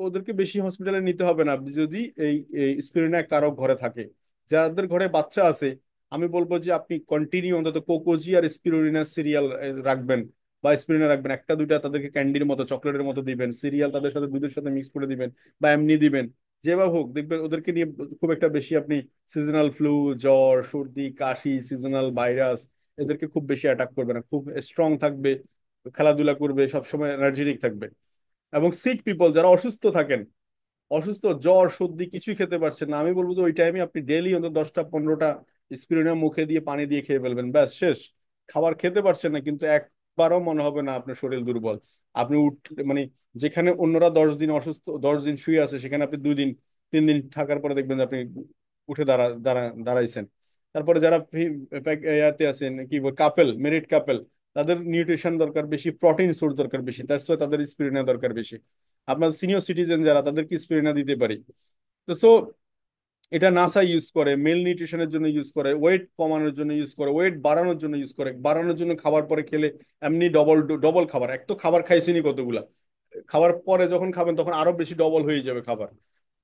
ওদেরকে বেশি হসপিটালে নিতে হবে না যদি এই এই স্পিরিনা কারো ঘরে থাকে। যাদের ঘরে বাচ্চা আছে, আমি বলবো যে আপনি কন্টিনিউ অন্তত কোকোজি আর স্পিরুলিনা সিরিয়াল রাখবেন, বা স্পিরিনা রাখবেন, একটা দুইটা তাদেরকে ক্যান্ডির মতো, চকলেটের মতো দিবেন, সিরিয়াল তাদের সাথে দুধের সাথে মিক্স করে দিবেন, বা এমনি দিবেন। যেভাবে হোক দেখবেন ওদেরকে নিয়ে খুব একটা বেশি আপনি সিজনাল ফ্লু, জ্বর, সর্দি, কাশি, সিজনাল ভাইরাস, এদেরকে খুব বেশি অ্যাটাক করবে না, খুব স্ট্রং থাকবে, খেলাধুলা করবে, সবসময় এনার্জেটিক থাকবে। এবং সিক পিপল যারা অসুস্থ থাকেন, অসুস্থ, জ্বর সর্দি কিছুই খেতে পারছেন না, আমি বলবো যে ওই টাইমে আপনি ডেইলি অন্তত 10টা 15টা স্পিরুলিনা মুখে দিয়ে পানি দিয়ে খেয়ে ফেলবেন, ব্যাস শেষ। খাবার খেতে পারছেন না কিন্তু একবারও মনে হবে না আপনার শরীর দুর্বল। আপনি মানে যেখানে অন্যরা 10 দিন অসুস্থ, 10 দিন শুয়ে আছে, সেখানে আপনি 2 দিন 3 দিন থাকার পরে দেখবেন যে আপনি উঠে দাঁড়াইছেন। তারপরে যারা ইয়াতে আছেন কি বল, কাপেল, মেরিড কাপেল, তাদের নিউট্রিশন দরকার বেশি, প্রোটিন সোর্স দরকার বেশি, তার সাথে তাদের স্পিরুলিনা দরকার বেশি। আপনার সিনিয়র সিটিজেন যারা, তাদেরকে স্পিরিনা দিতে পারি। তো সো এটা নাসা ইউজ করে, মেল নিউট্রিশনের জন্য ইউজ করে, ওয়েট কমানোর জন্য ইউজ করে, ওয়েট বাড়ানোর জন্য ইউজ করে, বাড়ানোর জন্য খাবার পরে খেলে এমনি ডবল ডবল খাবার, এক তো খাবার খাইছিনি কতগুলা, খাবার পরে যখন খাবেন তখন আরো বেশি ডবল হয়ে যাবে খাবার।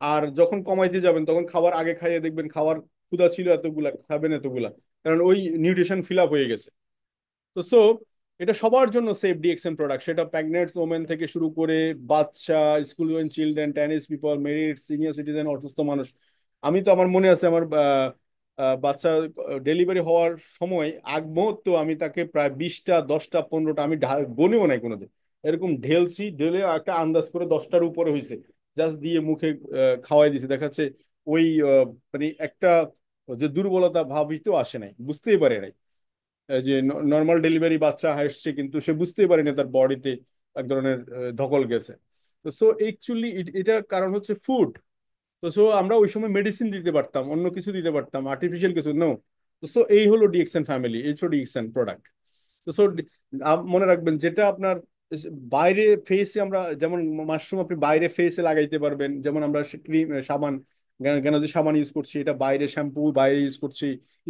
আর যখন কমাইতে যাবেন তখন খাবার আগে খাইয়ে দেখবেন খাবার ক্ষুধা ছিল এতগুলা, খাবেন এতগুলা, কারণ ওই নিউট্রিশন ফিল আপ হয়ে গেছে। তো এটা সবার জন্য সেফ ডিএক্সএন প্রোডাক্ট, সেটা প্রেগনেন্ট ওমেন থেকে শুরু করে বাচ্চা, school going children, tennis people, married, senior citizen, অসুস্থ মানুষ। আমি তো, আমার মনে আছে আমার বাচ্চা ডেলিভারি হওয়ার সময় আগ মুহূর্ত আমি তাকে প্রায় 20টা, 10টা, 15টা, আমি গনেও নাই কোনোদিন, এরকম ঢেলছি, ঢেলে একটা আন্দাজ করে 10টার উপরে হয়েছে, জাস্ট দিয়ে মুখে খাওয়াই দিছে। দেখাচ্ছে ওই মানে একটা যে দুর্বলতা ভাবই তো আসে নাই, বুঝতেই পারে নাই। যে নর্মাল ডেলিভারি বাচ্চা আসছে কিন্তু সে বুঝতেই পারেনি তার বডিতে এক ধরনের ধকল গেছে। তো অ্যাকচুয়ালি এটা কারণ হচ্ছে ফুড। তো আমরা ওই সময় মেডিসিন দিতে পারতাম, অন্য কিছু দিতে পারতাম, আর্টিফিশিয়াল কিছু নো। তো এই হলো ডিএক্সএন ফ্যামিলি, এই হলো ডিএক্সএন প্রোডাক্ট। তো মনে রাখবেন, যেটা আপনার বাইরে ফেসে, আমরা যেমন মাশরুম আপনি বাইরে ফেসে লাগাইতে পারবেন, যেমন আমরা ক্রিম, সাবান, যে সাবান ইউজ করছি এটা বাইরে, শ্যাম্পু বাইরে ইউজ করছি,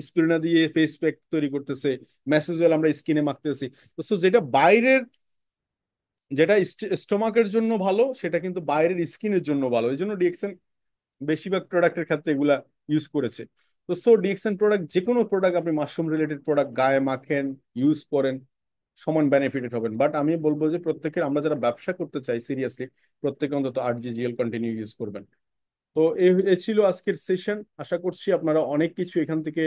স্প্রেনা দিয়ে ফেস প্যাক তৈরি করতেছে, ম্যাসেজ অয়েল আমরা স্কিনে মাখতেছি। তো যেটা বাইরের, যেটা স্টোমাকের জন্য ভালো সেটা কিন্তু বাইরের স্কিনের জন্য ভালো, এই জন্য ডিএক্সএন বেশিরভাগ প্রোডাক্টের ক্ষেত্রে এগুলা ইউজ করেছে। তো ডিএক্সএন প্রোডাক্ট, যে কোনো প্রোডাক্ট আপনি মাশরুম রিলেটেড প্রোডাক্ট গায়ে মাখেন, ইউজ করেন, সমান বেনিফিটেড হবেন। বাট আমি বলবো যে প্রত্যেকের, আমরা যারা ব্যবসা করতে চাই সিরিয়াসলি, প্রত্যেকে অন্তত 8GGL কন্টিনিউ ইউজ করবেন। তো এই ছিল আজকের সেশন, আশা করছি আপনারা অনেক কিছু এখান থেকে